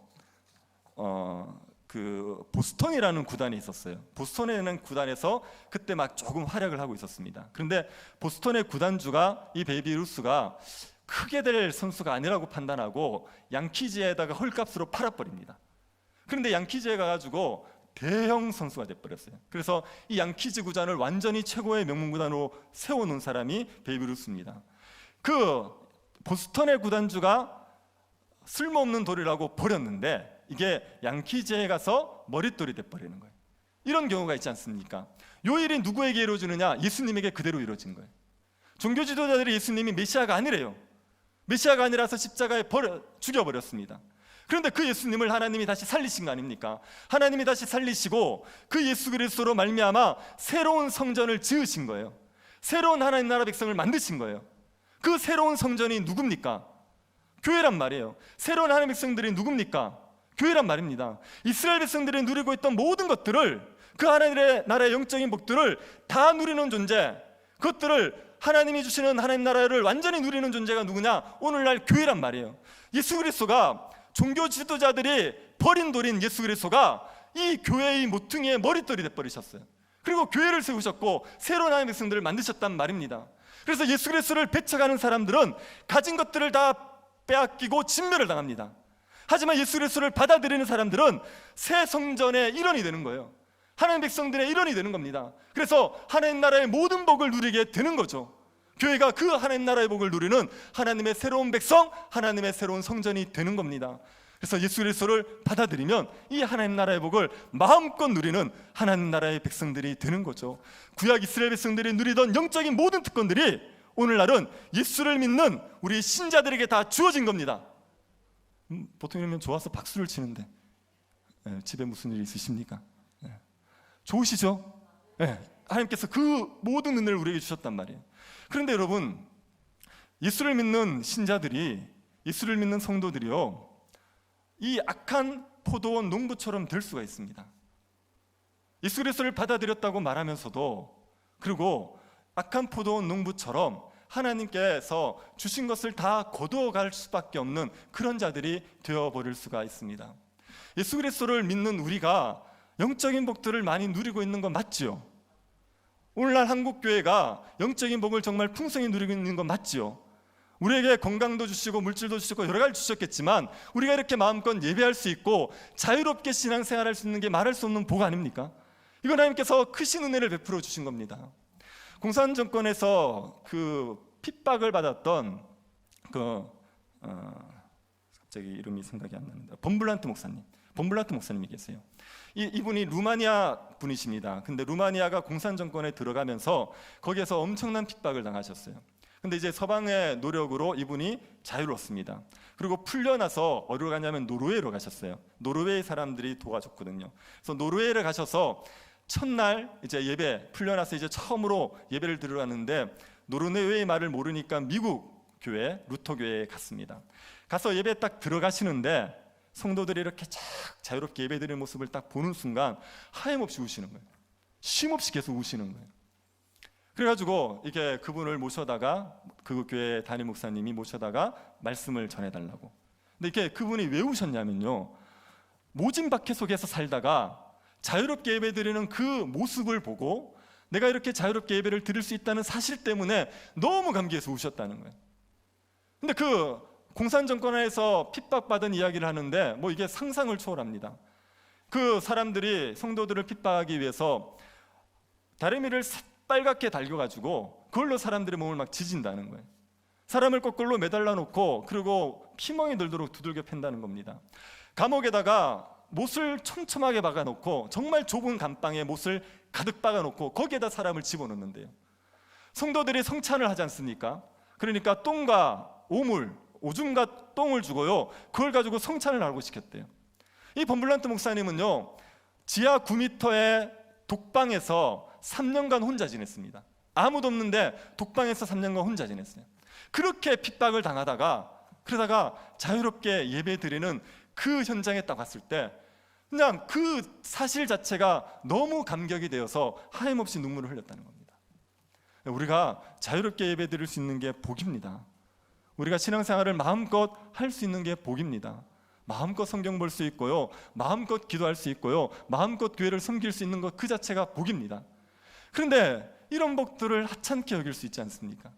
그 보스턴이라는 구단이 있었어요. 보스턴이라는 구단에서 그때 막 조금 활약을 하고 있었습니다. 그런데 보스턴의 구단주가 이 베이비 루스가 크게 될 선수가 아니라고 판단하고 양키즈에다가 헐값으로 팔아버립니다. 그런데 양키즈에 가가지고 대형 선수가 돼버렸어요. 그래서 이 양키즈 구단을 완전히 최고의 명문 구단으로 세워놓은 사람이 베이비 루스입니다. 그 보스턴의 구단주가 쓸모없는 돌이라고 버렸는데 이게 양키제에 가서 머릿돌이 돼버리는 거예요. 이런 경우가 있지 않습니까? 요 일이 누구에게 이루어지느냐? 예수님에게 그대로 이루어진 거예요. 종교 지도자들이 예수님이 메시아가 아니래요. 메시아가 아니라서 십자가에 죽여버렸습니다. 그런데 그 예수님을 하나님이 다시 살리신 거 아닙니까? 하나님이 다시 살리시고 그 예수 그리스도로 말미암아 새로운 성전을 지으신 거예요. 새로운 하나님 나라 백성을 만드신 거예요. 그 새로운 성전이 누굽니까? 교회란 말이에요. 새로운 하나님 백성들이 누굽니까? 교회란 말입니다. 이스라엘 백성들이 누리고 있던 모든 것들을, 그 하나님의 나라의 영적인 복들을 다 누리는 존재, 그것들을 하나님이 주시는 하나님 나라를 완전히 누리는 존재가 누구냐? 오늘날 교회란 말이에요. 예수 그리스도가, 종교 지도자들이 버린 돌인 예수 그리스도가 이 교회의 모퉁이의 머릿돌이 돼버리셨어요. 그리고 교회를 세우셨고 새로운 하나님의 백성들을 만드셨단 말입니다. 그래서 예수 그리스도를 배척하는 사람들은 가진 것들을 다 빼앗기고 진멸을 당합니다. 하지만 예수 그리스도를 받아들이는 사람들은 새 성전의 일원이 되는 거예요. 하나님 백성들의 일원이 되는 겁니다. 그래서 하나님 나라의 모든 복을 누리게 되는 거죠. 교회가 그 하나님 나라의 복을 누리는 하나님의 새로운 백성, 하나님의 새로운 성전이 되는 겁니다. 그래서 예수 그리스도를 받아들이면 이 하나님 나라의 복을 마음껏 누리는 하나님 나라의 백성들이 되는 거죠. 구약 이스라엘 백성들이 누리던 영적인 모든 특권들이 오늘날은 예수를 믿는 우리 신자들에게 다 주어진 겁니다. 보통 이러면 좋아서 박수를 치는데 집에 무슨 일이 있으십니까? 좋으시죠? 하나님께서 그 모든 은혜를 우리에게 주셨단 말이에요. 그런데 여러분, 예수를 믿는 신자들이, 예수를 믿는 성도들이요, 이 악한 포도원 농부처럼 될 수가 있습니다. 예수 그리스도를 받아들였다고 말하면서도, 그리고 악한 포도원 농부처럼 하나님께서 주신 것을 다 거두어갈 수밖에 없는 그런 자들이 되어버릴 수가 있습니다. 예수 그리스도를 믿는 우리가 영적인 복들을 많이 누리고 있는 건 맞지요? 오늘날 한국교회가 영적인 복을 정말 풍성히 누리고 있는 건 맞지요? 우리에게 건강도 주시고 물질도 주시고 여러 가지 주셨겠지만 우리가 이렇게 마음껏 예배할 수 있고 자유롭게 신앙생활할 수 있는 게 말할 수 없는 복 아닙니까? 이건 하나님께서 크신 은혜를 베풀어 주신 겁니다. 공산정권에서 그 핍박을 받았던 갑자기 이름이 생각이 안 나는데 본블란트 목사님이 계세요. 이분이 루마니아 분이십니다. 근데 루마니아가 공산정권에 들어가면서 거기에서 엄청난 핍박을 당하셨어요. 근데 이제 서방의 노력으로 이분이 자유로웠습니다. 그리고 풀려나서 어디로 가냐면 노르웨이로 가셨어요. 노르웨이 사람들이 도와줬거든요. 그래서 노르웨이를 가셔서 첫날 이제 예배 풀려나서 이제 처음으로 예배를 드리러 갔는데 노르웨이 말을 모르니까 미국 교회 루터 교회에 갔습니다. 가서 예배 딱 들어가시는데 성도들이 이렇게 쫙 자유롭게 예배드리는 모습을 딱 보는 순간 하염없이 우시는 거예요. 쉼없이 계속 우시는 거예요. 그래가지고 이게 그분을 모셔다가 그 교회 담임 목사님이 모셔다가 말씀을 전해달라고. 근데 이게 그분이 왜 우셨냐면요, 모진 박해 속에서 살다가 자유롭게 예배드리는 그 모습을 보고 내가 이렇게 자유롭게 예배를 드릴 수 있다는 사실 때문에 너무 감기해서 우셨다는 거예요. 근데 그 공산정권에서 핍박받은 이야기를 하는데 뭐 이게 상상을 초월합니다. 그 사람들이 성도들을 핍박하기 위해서 다리미를 빨갛게 달겨가지고 그걸로 사람들의 몸을 막 지진다는 거예요. 사람을 거꾸로 매달라 놓고 그리고 피멍이 들도록 두들겨 팬다는 겁니다. 감옥에다가 못을 촘촘하게 박아놓고 정말 좁은 감방에 못을 가득 박아놓고 거기에다 사람을 집어넣는데요. 성도들이 성찬을 하지 않습니까? 그러니까 똥과 오물, 오줌과 똥을 주고요, 그걸 가지고 성찬을 하고 시켰대요. 이 본블란트 목사님은요, 지하 9m의 독방에서 3년간 혼자 지냈습니다. 아무도 없는데 독방에서 3년간 혼자 지냈어요. 그렇게 핍박을 당하다가 그러다가 자유롭게 예배 드리는 그 현장에 딱 왔을 때 그냥 그 사실 자체가 너무 감격이 되어서 하염없이 눈물을 흘렸다는 겁니다. 우리가 자유롭게 예배 드릴 수 있는 게 복입니다. 우리가 신앙생활을 마음껏 할 수 있는 게 복입니다. 마음껏 성경 볼 수 있고요, 마음껏 기도할 수 있고요, 마음껏 교회를 섬길 수 있는 것 그 자체가 복입니다. 그런데 이런 복들을 하찮게 여길 수 있지 않습니까?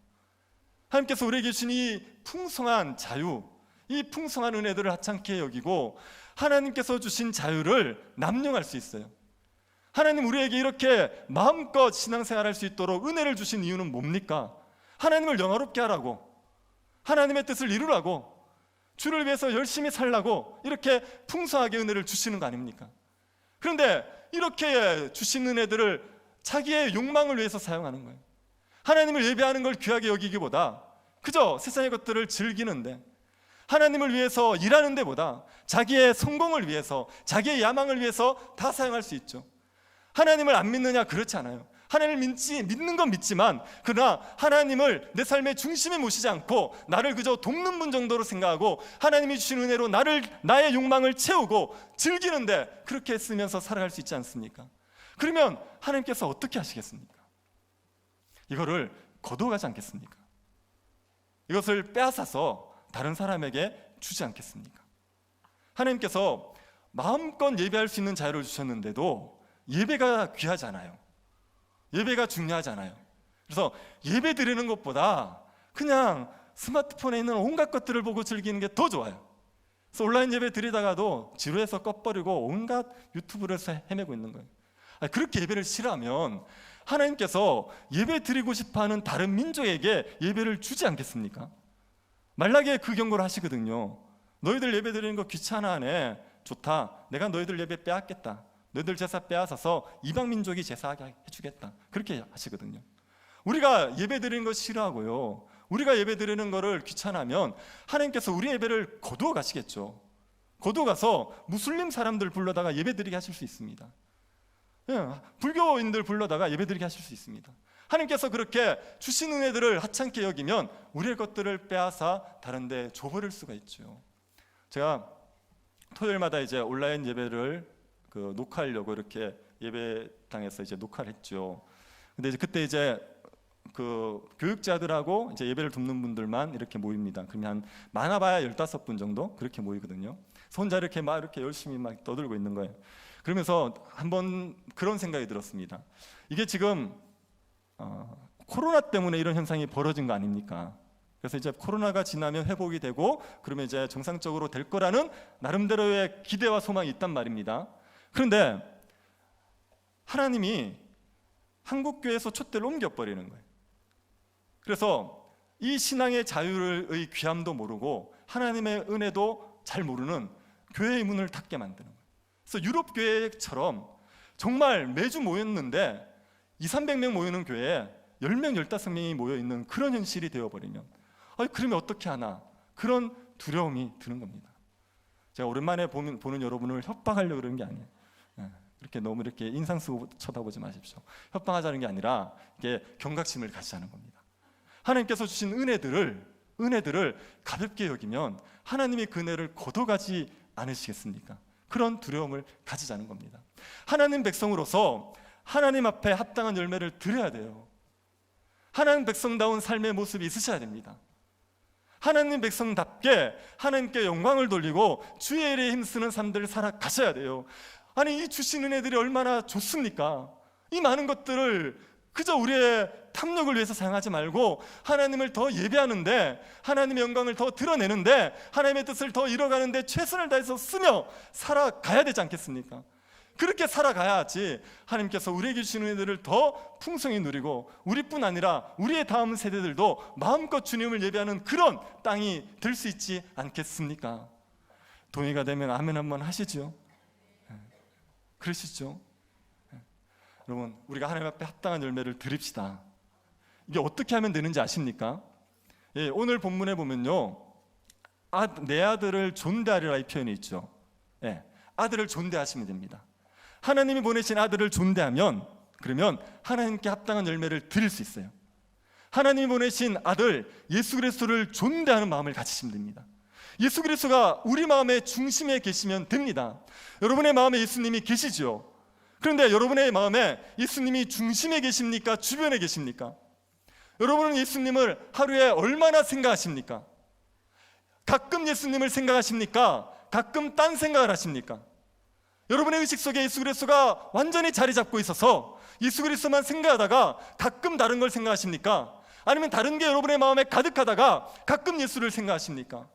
하나님께서 우리에게 주신 이 풍성한 자유, 이 풍성한 은혜들을 하찮게 여기고 하나님께서 주신 자유를 남용할 수 있어요. 하나님 우리에게 이렇게 마음껏 신앙생활할 수 있도록 은혜를 주신 이유는 뭡니까? 하나님을 영화롭게 하라고, 하나님의 뜻을 이루라고. 주를 위해서 열심히 살라고 이렇게 풍성하게 은혜를 주시는 거 아닙니까? 그런데 이렇게 주신 은혜들을 자기의 욕망을 위해서 사용하는 거예요. 하나님을 예배하는 걸 귀하게 여기기보다 그저 세상의 것들을 즐기는데, 하나님을 위해서 일하는 데보다 자기의 성공을 위해서, 자기의 야망을 위해서 다 사용할 수 있죠. 하나님을 안 믿느냐? 그렇지 않아요. 하나님을 믿는 건 믿지만, 그러나 하나님을 내 삶의 중심에 모시지 않고 나를 그저 돕는 분 정도로 생각하고 하나님이 주신 은혜로 나의 욕망을 채우고 즐기는데, 그렇게 쓰면서 살아갈 수 있지 않습니까? 그러면 하나님께서 어떻게 하시겠습니까? 이거를 거두어가지 않겠습니까? 이것을 빼앗아서 다른 사람에게 주지 않겠습니까? 하나님께서 마음껏 예배할 수 있는 자유를 주셨는데도 예배가 귀하지 않아요. 예배가 중요하지 않아요. 그래서 예배 드리는 것보다 그냥 스마트폰에 있는 온갖 것들을 보고 즐기는 게 더 좋아요. 그래서 온라인 예배 드리다가도 지루해서 꺼버리고 온갖 유튜브를 헤매고 있는 거예요. 그렇게 예배를 싫어하면 하나님께서 예배 드리고 싶어하는 다른 민족에게 예배를 주지 않겠습니까? 말라기에 그 경고를 하시거든요. 너희들 예배 드리는 거 귀찮아하네. 좋다. 내가 너희들 예배 빼앗겠다. 너희들 제사 빼앗아서 이방 민족이 제사하게 해주겠다. 그렇게 하시거든요. 우리가 예배 드리는 거 싫어하고요, 우리가 예배 드리는 거를 귀찮아하면 하나님께서 우리 예배를 거두어 가시겠죠. 거두어 가서 무슬림 사람들 불러다가 예배 드리게 하실 수 있습니다. 불교인들 불러다가 예배드리게 하실 수 있습니다. 하나님께서 그렇게 주신 은혜들을 하찮게 여기면 우리의 것들을 빼앗아 다른 데 줘버릴 수가 있죠. 제가 토요일마다 이제 온라인 예배를 녹화하려고 이렇게 예배당에서 이제 녹화를 했죠. 근데 이제 그때 이제 교육자들하고 이제 예배를 돕는 분들만 이렇게 모입니다. 그러면 한 많아봐야 15분 정도 그렇게 모이거든요. 그래서 혼자 이렇게 막 이렇게 열심히 막 떠들고 있는 거예요. 그러면서 한번 그런 생각이 들었습니다. 이게 지금 코로나 때문에 이런 현상이 벌어진 거 아닙니까? 그래서 이제 코로나가 지나면 회복이 되고 그러면 이제 정상적으로 될 거라는 나름대로의 기대와 소망이 있단 말입니다. 그런데 하나님이 한국교회에서 촛대를 옮겨버리는 거예요. 그래서 이 신앙의 자유의 귀함도 모르고 하나님의 은혜도 잘 모르는 교회의 문을 닫게 만드는 거예요. 그래서 유럽 교회처럼 정말 매주 모였는데 200-300명 모이는 교회에 10명, 15명이 모여있는 그런 현실이 되어버리면 그러면 어떻게 하나, 그런 두려움이 드는 겁니다. 제가 오랜만에 보는 여러분을 협박하려고 그러는 게 아니에요. 그렇게 너무 이렇게 인상 쓰고 쳐다보지 마십시오. 협박하자는 게 아니라 이게 경각심을 가지자는 겁니다. 하나님께서 주신 은혜들을 가볍게 여기면 하나님이 그 은혜를 거둬가지 않으시겠습니까? 그런 두려움을 가지자는 겁니다. 하나님 백성으로서 하나님 앞에 합당한 열매를 드려야 돼요. 하나님 백성다운 삶의 모습이 있으셔야 됩니다. 하나님 백성답게 하나님께 영광을 돌리고 주의 일에 힘쓰는 삶들을 살아가셔야 돼요. 아니, 이 주신 은혜들이 얼마나 좋습니까? 이 많은 것들을 그저 우리의 탐욕을 위해서 사용하지 말고 하나님을 더 예배하는데, 하나님의 영광을 더 드러내는데, 하나님의 뜻을 더 이뤄가는데 최선을 다해서 쓰며 살아가야 되지 않겠습니까? 그렇게 살아가야지 하나님께서 우리에게 주시는 은혜들을 더 풍성히 누리고 우리뿐 아니라 우리의 다음 세대들도 마음껏 주님을 예배하는 그런 땅이 될 수 있지 않겠습니까? 동의가 되면 아멘 한번 하시죠. 그러시죠. 여러분, 우리가 하나님 앞에 합당한 열매를 드립시다. 이게 어떻게 하면 되는지 아십니까? 오늘 본문에 보면요, 내 아들을 존대하리라 이 표현이 있죠. 아들을 존대하시면 됩니다. 하나님이 보내신 아들을 존대하면, 그러면 하나님께 합당한 열매를 드릴 수 있어요. 하나님이 보내신 아들 예수 그리스도를 존대하는 마음을 가지시면 됩니다. 예수 그리스도가 우리 마음의 중심에 계시면 됩니다. 여러분의 마음에 예수님이 계시죠? 그런데 여러분의 마음에 예수님이 중심에 계십니까? 주변에 계십니까? 여러분은 예수님을 하루에 얼마나 생각하십니까? 가끔 예수님을 생각하십니까? 가끔 딴 생각을 하십니까? 여러분의 의식 속에 예수 그리스도가 완전히 자리 잡고 있어서 예수 그리스도만 생각하다가 가끔 다른 걸 생각하십니까? 아니면 다른 게 여러분의 마음에 가득하다가 가끔 예수를 생각하십니까?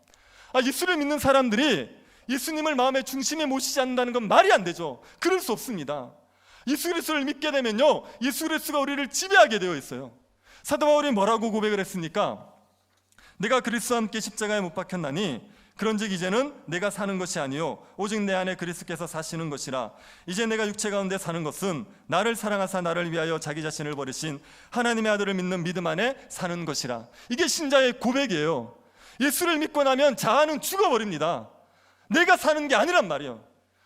예수를 믿는 사람들이 예수님을 마음의 중심에 모시지 않는다는 건 말이 안 되죠. 그럴 수 없습니다. 예수 그리스도를 믿게 되면요, 예수 그리스도가 우리를 지배하게 되어 있어요. 사도 바울이 뭐라고 고백을 했습니까? 내가 그리스도와 함께 십자가에 못 박혔나니 그런즉 이제는 내가 사는 것이 아니요 오직 내 안에 그리스도께서 사시는 것이라. 이제 내가 육체 가운데 사는 것은 나를 사랑하사 나를 위하여 자기 자신을 버리신 하나님의 아들을 믿는 믿음 안에 사는 것이라. 이게 신자의 고백이에요. 예수를 믿고 나면 자아는 죽어버립니다. 내가 사는 게 아니란 말이에요.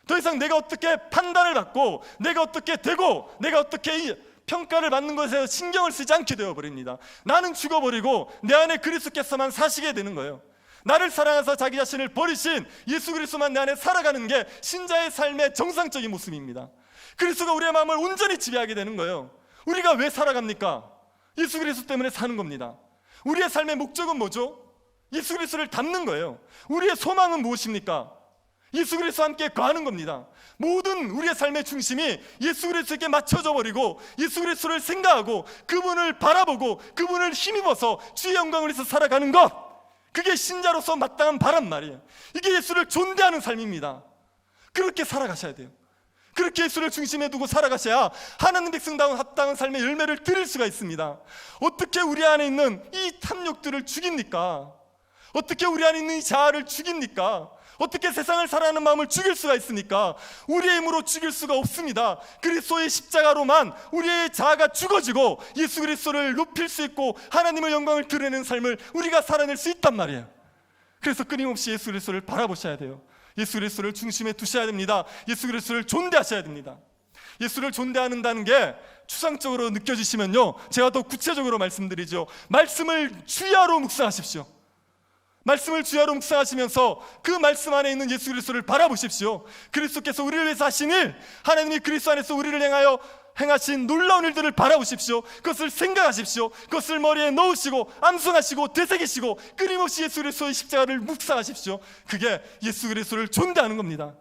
더 이상 내가 어떻게 판단을 받고 내가 어떻게 되고 내가 어떻게 평가를 받는 것에 신경을 쓰지 않게 되어버립니다. 나는 죽어버리고 내 안에 그리스도께서만 사시게 되는 거예요. 나를 사랑하사 자기 자신을 버리신 예수 그리스도만 내 안에 살아가는 게 신자의 삶의 정상적인 모습입니다. 그리스도가 우리의 마음을 온전히 지배하게 되는 거예요. 우리가 왜 살아갑니까? 예수 그리스도 때문에 사는 겁니다. 우리의 삶의 목적은 뭐죠? 예수 그리스도를 닮는 거예요. 우리의 소망은 무엇입니까? 예수 그리스도와 함께 거하는 겁니다. 모든 우리의 삶의 중심이 예수 그리스도에게 맞춰져 버리고 예수 그리스도를 생각하고 그분을 바라보고 그분을 힘입어서 주의 영광을 위해서 살아가는 것, 그게 신자로서 마땅한 바란 말이에요. 이게 예수를 존대하는 삶입니다. 그렇게 살아가셔야 돼요. 그렇게 예수를 중심에 두고 살아가셔야 하나님 백성다운 합당한 삶의 열매를 드릴 수가 있습니다. 어떻게 우리 안에 있는 이 탐욕들을 죽입니까? 어떻게 우리 안에 있는 이 자아를 죽입니까? 어떻게 세상을 사랑하는 마음을 죽일 수가 있습니까? 우리의 힘으로 죽일 수가 없습니다. 그리스도의 십자가로만 우리의 자아가 죽어지고 예수 그리스도를 높일 수 있고 하나님의 영광을 드러내는 삶을 우리가 살아낼 수 있단 말이에요. 그래서 끊임없이 예수 그리스도를 바라보셔야 돼요. 예수 그리스도를 중심에 두셔야 됩니다. 예수 그리스도를 존대하셔야 됩니다. 예수를 존대한다는 게 추상적으로 느껴지시면요, 제가 더 구체적으로 말씀드리죠. 말씀을 주야로 묵상하십시오. 말씀을 주야로 묵상하시면서 그 말씀 안에 있는 예수 그리스도를 바라보십시오. 그리스도께서 우리를 위해서 하신 일, 하나님이 그리스도 안에서 우리를 향하여 행하신 놀라운 일들을 바라보십시오. 그것을 생각하십시오. 그것을 머리에 넣으시고 암송하시고 되새기시고 끊임없이 예수 그리스도의 십자가를 묵상하십시오. 그게 예수 그리스도를 존대하는 겁니다.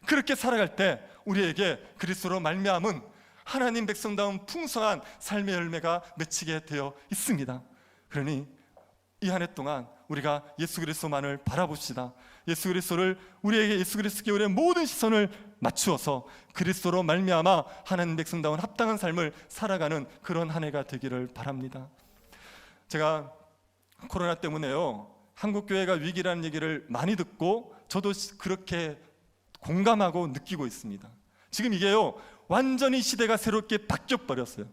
그렇게 살아갈 때 우리에게 그리스도로 말미암은 하나님 백성다운 풍성한 삶의 열매가 맺히게 되어 있습니다. 그러니 이 한 해 동안 우리가 예수 그리스도만을 바라봅시다. 예수 그리스도를 우리에게, 예수 그리스도께 우리의 모든 시선을 맞추어서 그리스도로 말미암아 하나님 백성다운 합당한 삶을 살아가는 그런 한 해가 되기를 바랍니다. 제가 코로나 때문에요, 한국 교회가 위기라는 얘기를 많이 듣고 저도 그렇게 공감하고 느끼고 있습니다. 지금 이게요, 완전히 시대가 새롭게 바뀌어 버렸어요.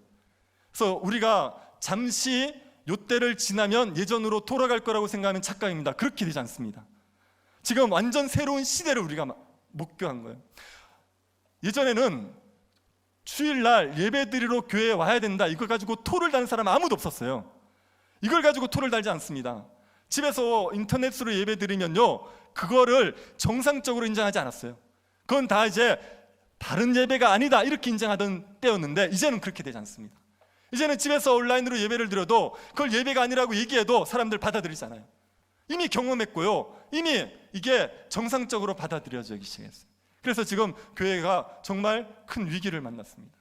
그래서 우리가 잠시 요때를 지나면 예전으로 돌아갈 거라고 생각하면 착각입니다. 그렇게 되지 않습니다. 지금 완전 새로운 시대를 우리가 목표한 거예요. 예전에는 주일날 예배드리러 교회에 와야 된다, 이걸 가지고 토를 다는 사람 아무도 없었어요. 이걸 가지고 토를 달지 않습니다. 집에서 인터넷으로 예배드리면요, 그거를 정상적으로 인정하지 않았어요. 그건 다 이제 다른 예배가 아니다 이렇게 인정하던 때였는데, 이제는 그렇게 되지 않습니다. 이제는 집에서 온라인으로 예배를 드려도 그걸 예배가 아니라고 얘기해도 사람들 받아들이잖아요. 이미 경험했고요, 이미 이게 정상적으로 받아들여지기 시작했어요. 그래서 지금 교회가 정말 큰 위기를 만났습니다.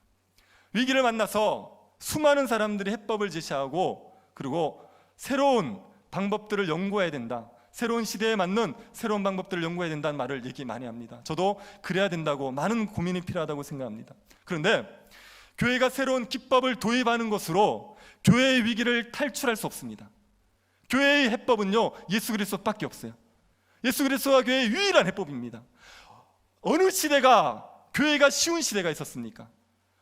위기를 만나서 수많은 사람들이 해법을 제시하고, 그리고 새로운 방법들을 연구해야 된다, 새로운 시대에 맞는 새로운 방법들을 연구해야 된다는 말을 얘기 많이 합니다. 저도 그래야 된다고, 많은 고민이 필요하다고 생각합니다. 그런데 교회가 새로운 기법을 도입하는 것으로 교회의 위기를 탈출할 수 없습니다. 교회의 해법은요, 예수 그리스도밖에 없어요. 예수 그리스도가 교회의 유일한 해법입니다. 어느 시대가 교회가 쉬운 시대가 있었습니까?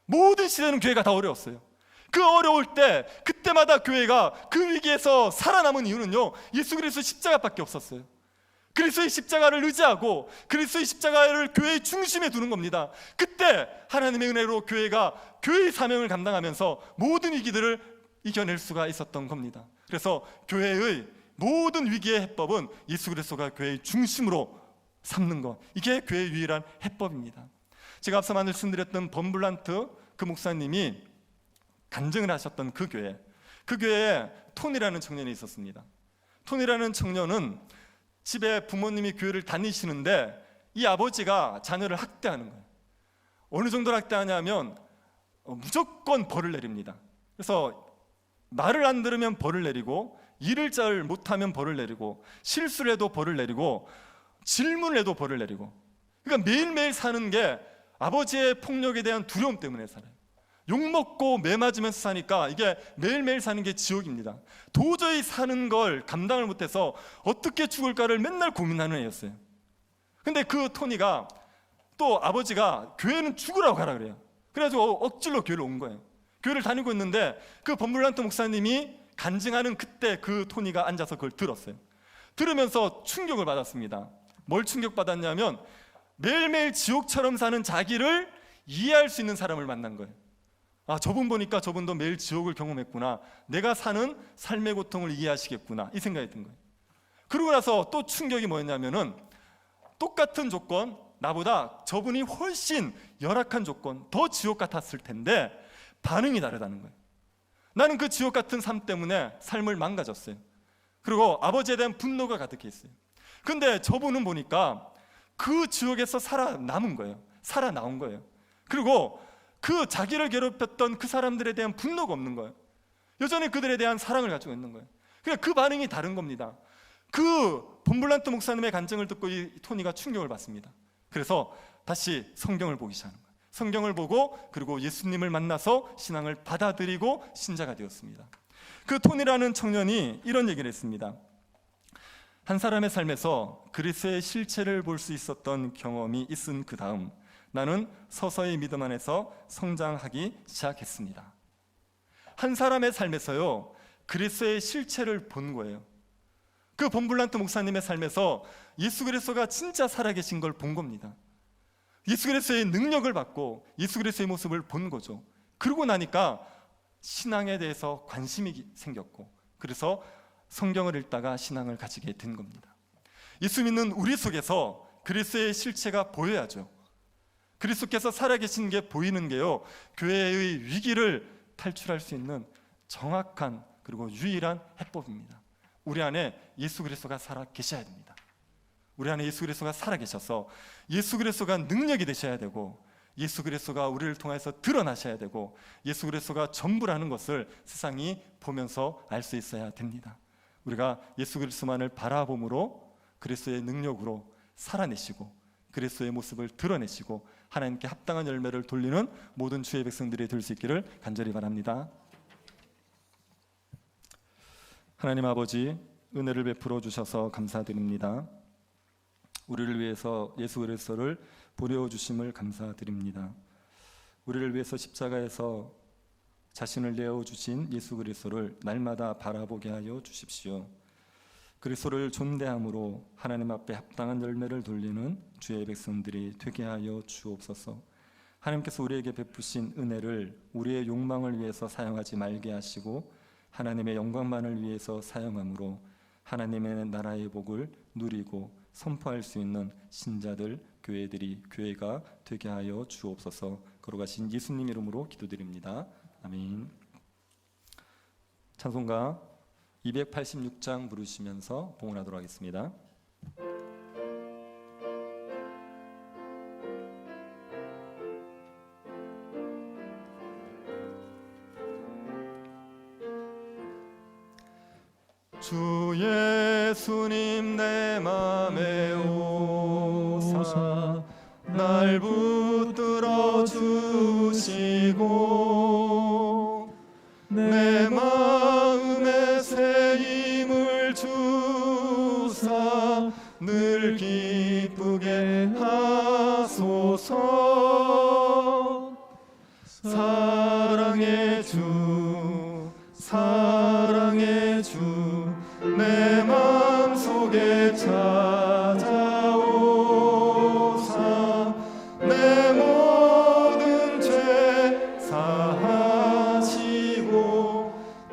모든 시대는 교회가 다 어려웠어요. 그 어려울 때 그때마다 교회가 그 위기에서 살아남은 이유는요, 예수 그리스도 십자가밖에 없었어요. 그리스도의 십자가를 의지하고 그리스도의 십자가를 교회의 중심에 두는 겁니다. 그때 하나님의 은혜로 교회가 교회의 사명을 감당하면서 모든 위기들을 이겨낼 수가 있었던 겁니다. 그래서 교회의 모든 위기의 해법은 예수 그리스도가 교회의 중심으로 삼는 것, 이게 교회의 유일한 해법입니다. 제가 앞서 말씀드렸던 범블란트 그 목사님이 간증을 하셨던 그 교회에 톤이라는 청년이 있었습니다. 톤이라는 청년은 집에 부모님이 교회를 다니시는데 이 아버지가 자녀를 학대하는 거예요. 어느 정도로 학대하냐면 무조건 벌을 내립니다. 그래서 말을 안 들으면 벌을 내리고, 일을 잘 못하면 벌을 내리고, 실수를 해도 벌을 내리고, 질문을 해도 벌을 내리고, 그러니까 매일매일 사는 게 아버지의 폭력에 대한 두려움 때문에 살아요. 욕먹고 매 맞으면서 사니까 이게 매일매일 사는 게 지옥입니다. 도저히 사는 걸 감당을 못해서 어떻게 죽을까를 맨날 고민하는 애였어요. 근데 그 토니가 또 아버지가 교회는 죽으라고 가라 그래요. 그래가지고 억지로 교회를 온 거예요. 교회를 다니고 있는데 그 범블란트 목사님이 간증하는 그때 그 토니가 앉아서 그걸 들었어요. 들으면서 충격을 받았습니다. 뭘 충격받았냐면 매일매일 지옥처럼 사는 자기를 이해할 수 있는 사람을 만난 거예요. 아, 저분 보니까 저분도 매일 지옥을 경험했구나. 내가 사는 삶의 고통을 이해하시겠구나. 이 생각이 든 거예요. 그러고 나서 또 충격이 뭐였냐면은 똑같은 조건, 나보다 저분이 훨씬 열악한 조건, 더 지옥 같았을 텐데 반응이 다르다는 거예요. 나는 그 지옥 같은 삶 때문에 삶을 망가졌어요. 그리고 아버지에 대한 분노가 가득해 있어요. 근데 저분은 보니까 그 지옥에서 살아남은 거예요. 살아나온 거예요. 그리고 그 자기를 괴롭혔던 그 사람들에 대한 분노가 없는 거예요. 여전히 그들에 대한 사랑을 가지고 있는 거예요. 그러니까 그 반응이 다른 겁니다. 그 본블란트 목사님의 간증을 듣고 이 토니가 충격을 받습니다. 그래서 다시 성경을 보기 시작하는 거예요. 성경을 보고 그리고 예수님을 만나서 신앙을 받아들이고 신자가 되었습니다. 그 토니라는 청년이 이런 얘기를 했습니다. 한 사람의 삶에서 그리스도의 실체를 볼 수 있었던 경험이 있은 그 다음 나는 서서히 믿음 안에서 성장하기 시작했습니다. 한 사람의 삶에서요, 그리스도의 실체를 본 거예요. 그 본블란트 목사님의 삶에서 예수 그리스도가 진짜 살아계신 걸 본 겁니다. 예수 그리스도의 능력을 받고 예수 그리스도의 모습을 본 거죠. 그러고 나니까 신앙에 대해서 관심이 생겼고, 그래서 성경을 읽다가 신앙을 가지게 된 겁니다. 예수 믿는 우리 속에서 그리스도의 실체가 보여야죠. 그리스도께서 살아계신 게 보이는 게요, 교회의 위기를 탈출할 수 있는 정확한 그리고 유일한 해법입니다. 우리 안에 예수 그리스도가 살아 계셔야 됩니다. 우리 안에 예수 그리스도가 살아 계셔서 예수 그리스도가 능력이 되셔야 되고, 예수 그리스도가 우리를 통해서 드러나셔야 되고, 예수 그리스도가 전부라는 것을 세상이 보면서 알 수 있어야 됩니다. 우리가 예수 그리스도만을 바라봄으로 그리스도의 능력으로 살아내시고 그리스도의 모습을 드러내시고 하나님께 합당한 열매를 돌리는 모든 주의 백성들이 될 수 있기를 간절히 바랍니다. 하나님 아버지, 은혜를 베풀어 주셔서 감사드립니다. 우리를 위해서 예수 그리스도를 보내주심을 감사드립니다. 우리를 위해서 십자가에서 자신을 내어주신 예수 그리스도를 날마다 바라보게 하여 주십시오. 그리스도를 존대함으로 하나님 앞에 합당한 열매를 돌리는 주의 백성들이 되게 하여 주옵소서. 하나님께서 우리에게 베푸신 은혜를 우리의 욕망을 위해서 사용하지 말게 하시고 하나님의 영광만을 위해서 사용함으로 하나님의 나라의 복을 누리고 선포할 수 있는 신자들, 교회가 되게 하여 주옵소서. 거룩하신 예수님 이름으로 기도드립니다. 아멘. 찬송가 286장 부르시면서 봉헌하도록 하겠습니다. 주 예수님 내 맘에 오사 날 붙들어 주시고 내 마음에 새 힘을 주사 늘 기쁘게 하소서. 사랑의 주, 사랑의 주, 내 마음속에 찾아오사 내 모든 죄 사하시고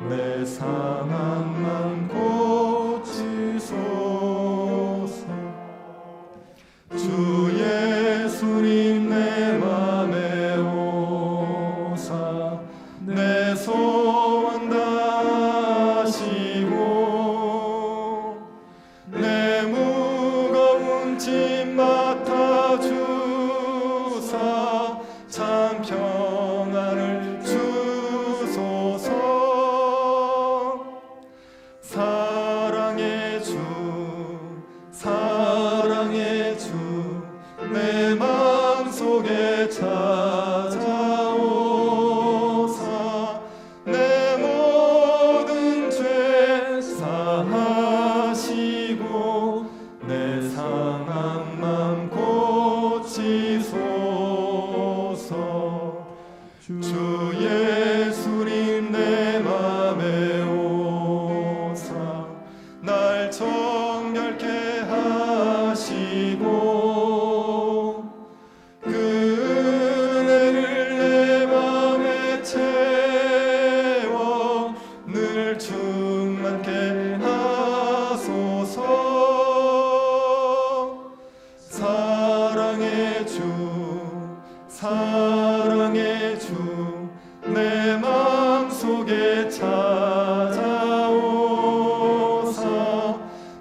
내 상한 맘 고치소서. 주 예수님 내 맘에 오사 내 소원 다하시고 내 무거운 짐 맡아주사 참 평안을 주소서. 늘 충만케 하소서. 사랑의 주 사랑의 주 내 맘속에 찾아오사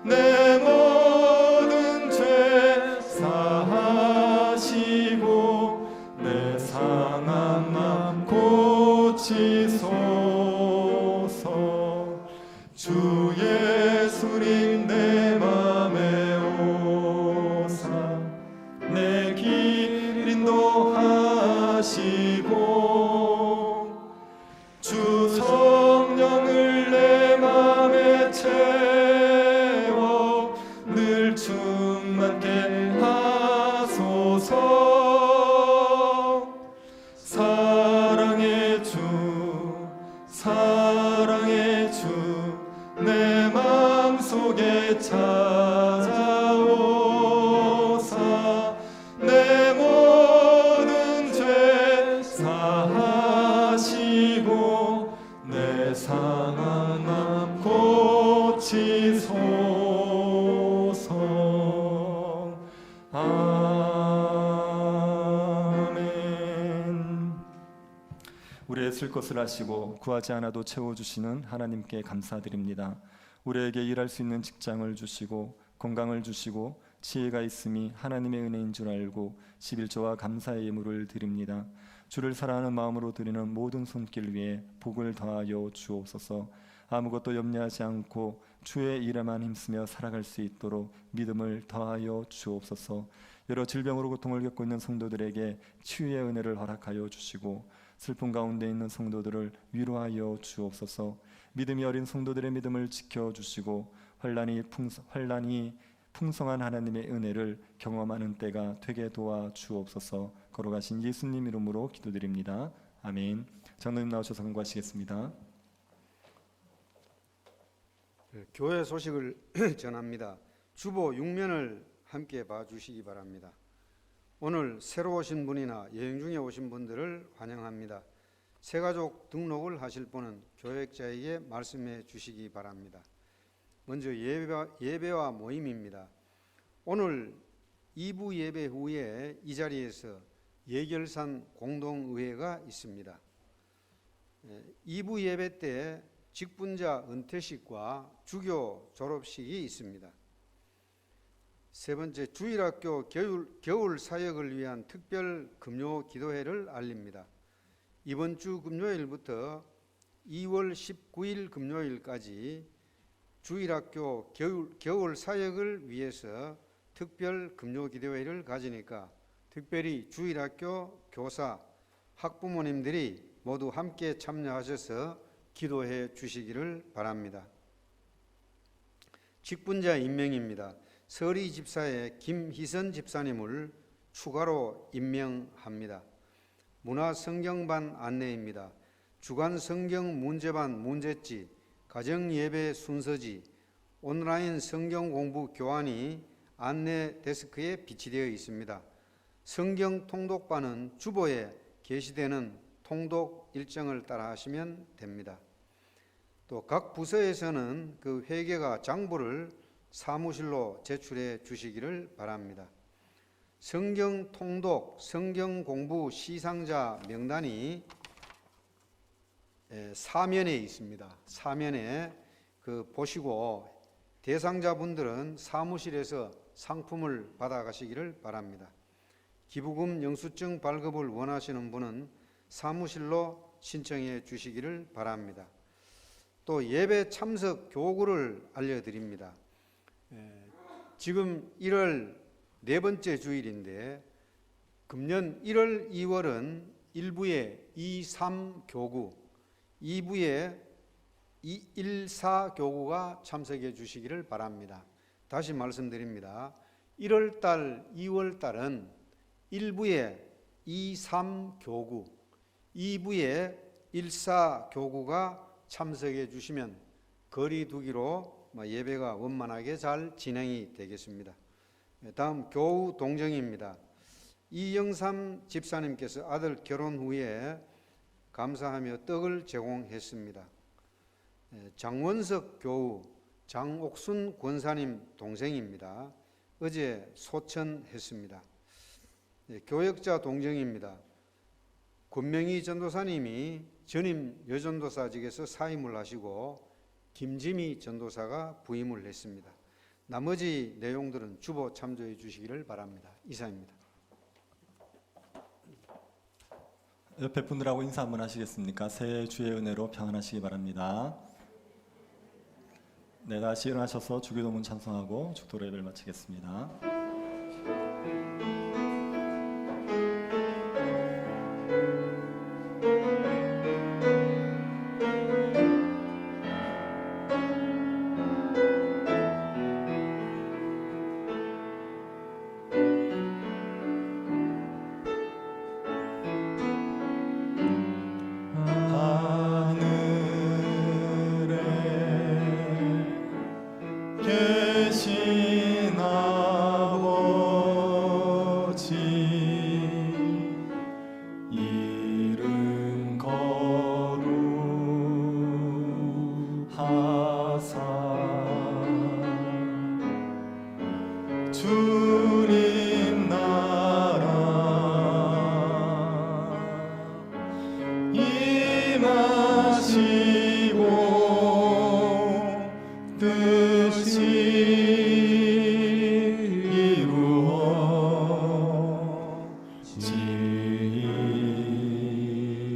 내 모든 죄 사하시고 내 상한 맘 고치소서. 주 예수님 내 맘에 오사 내 길 인도하시고 주 성령을 내 맘에 채워 늘 충만케 하소서. 사랑의 주 사랑의 주 내 맘속에 찾아오사 내 모든 죄 사하시고 내 상한 맘 고치소서. 아멘. 우리의 쓸 것을 아시고 구하지 않아도 채워주시는 하나님께 감사드립니다. 우리에게 일할 수 있는 직장을 주시고 건강을 주시고 지혜가 있음이 하나님의 은혜인 줄 알고 11조와 감사의 예물을 드립니다. 주를 사랑하는 마음으로 드리는 모든 손길 위에 복을 더하여 주옵소서. 아무것도 염려하지 않고 주의 일에만 힘쓰며 살아갈 수 있도록 믿음을 더하여 주옵소서. 여러 질병으로 고통을 겪고 있는 성도들에게 치유의 은혜를 허락하여 주시고 슬픔 가운데 있는 성도들을 위로하여 주옵소서. 믿음이 어린 성도들의 믿음을 지켜주시고 환난이 풍성한 하나님의 은혜를 경험하는 때가 되게 도와 주옵소서. 걸어가신 예수님 이름으로 기도드립니다. 아멘. 장로님 나오셔서 공부하시겠습니다. 교회 소식을 전합니다. 주보 6면을 함께 봐주시기 바랍니다. 오늘 새로 오신 분이나 여행 중에 오신 분들을 환영합니다. 새가족 등록을 하실 분은 교역자에게 말씀해 주시기 바랍니다. 먼저 예배와 모임입니다. 오늘 2부 예배 후에 이 자리에서 예결산 공동의회가 있습니다. 2부 예배 때 직분자 은퇴식과 주교 졸업식이 있습니다. 세 번째, 주일학교 겨울 사역을 위한 특별 금요 기도회를 알립니다. 이번 주 금요일부터 2월 19일 금요일까지 주일학교 겨울 사역을 위해서 특별 금요 기도회를 가지니까 특별히 주일학교 교사, 학부모님들이 모두 함께 참여하셔서 기도해 주시기를 바랍니다. 직분자 임명입니다. 서리 집사의 김희선 집사님을 추가로 임명합니다. 문화성경반 안내입니다. 주간 성경 문제반 문제지, 가정예배 순서지, 온라인 성경 공부 교환이 안내 데스크에 비치되어 있습니다. 성경 통독반은 주보에 게시되는 통독 일정을 따라 하시면 됩니다. 또 각 부서에서는 그 회계가 장부를 사무실로 제출해 주시기를 바랍니다. 성경 통독, 성경 공부 시상자 명단이 사면에 있습니다. 사면에 보시고 대상자분들은 사무실에서 상품을 받아가시기를 바랍니다. 기부금 영수증 발급을 원하시는 분은 사무실로 신청해 주시기를 바랍니다. 또 예배 참석 교구를 알려드립니다. 지금 1월 네 번째 주일인데 금년 1월, 2월은 1부에 2, 3 교구, 2부에 1, 4 교구가 참석해 주시기를 바랍니다. 다시 말씀드립니다. 1월달, 2월달은 1부에 2, 3 교구, 2부에 1, 4 교구가 참석해 주시면 거리 두기로 예배가 원만하게 잘 진행이 되겠습니다. 다음 교우 동정입니다. 이영삼 집사님께서 아들 결혼 후에 감사하며 떡을 제공했습니다. 장원석 교우, 장옥순 권사님 동생입니다. 어제 소천했습니다. 교역자 동정입니다. 권명희 전도사님이 전임 여전도사직에서 사임을 하시고 김지미 전도사가 부임을 했습니다. 나머지 내용들은 주보 참조해 주시기를 바랍니다. 이상입니다. 옆에 분들하고 인사 한번 하시겠습니까? 새해 주의 은혜로 평안하시기 바랍니다. 네, 다시 일어나셔서 주기도문 찬송하고 축도로 예배를 마치겠습니다. 계신 아버지 이름 거룩하사 주님 나라 임하시고 뜻이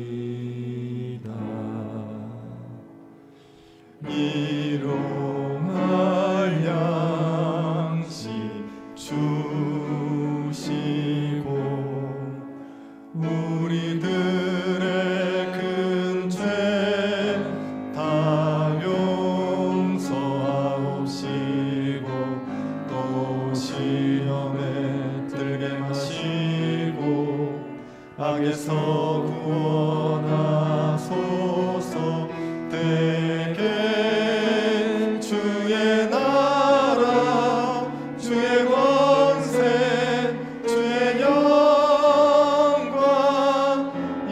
이루어지이다. 일용할 양식 주시고 우리들의 큰 죄 다 용서하옵시고 또 시험에 들게 마시고 악에서 구원하소서. 대개 주의 나라 주의 권세 주의 영광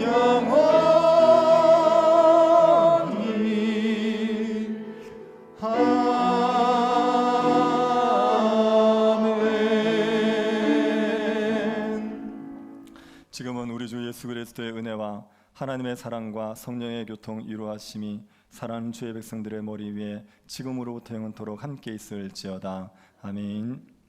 영원히 아멘. 지금은 우리 주 예수 그리스도의 은혜와 하나님의 사랑과 성령의 교통 이루하심이 사랑하는 주의 백성들의 머리 위에 지금으로부터 영원토록 함께 있을지어다. 아멘.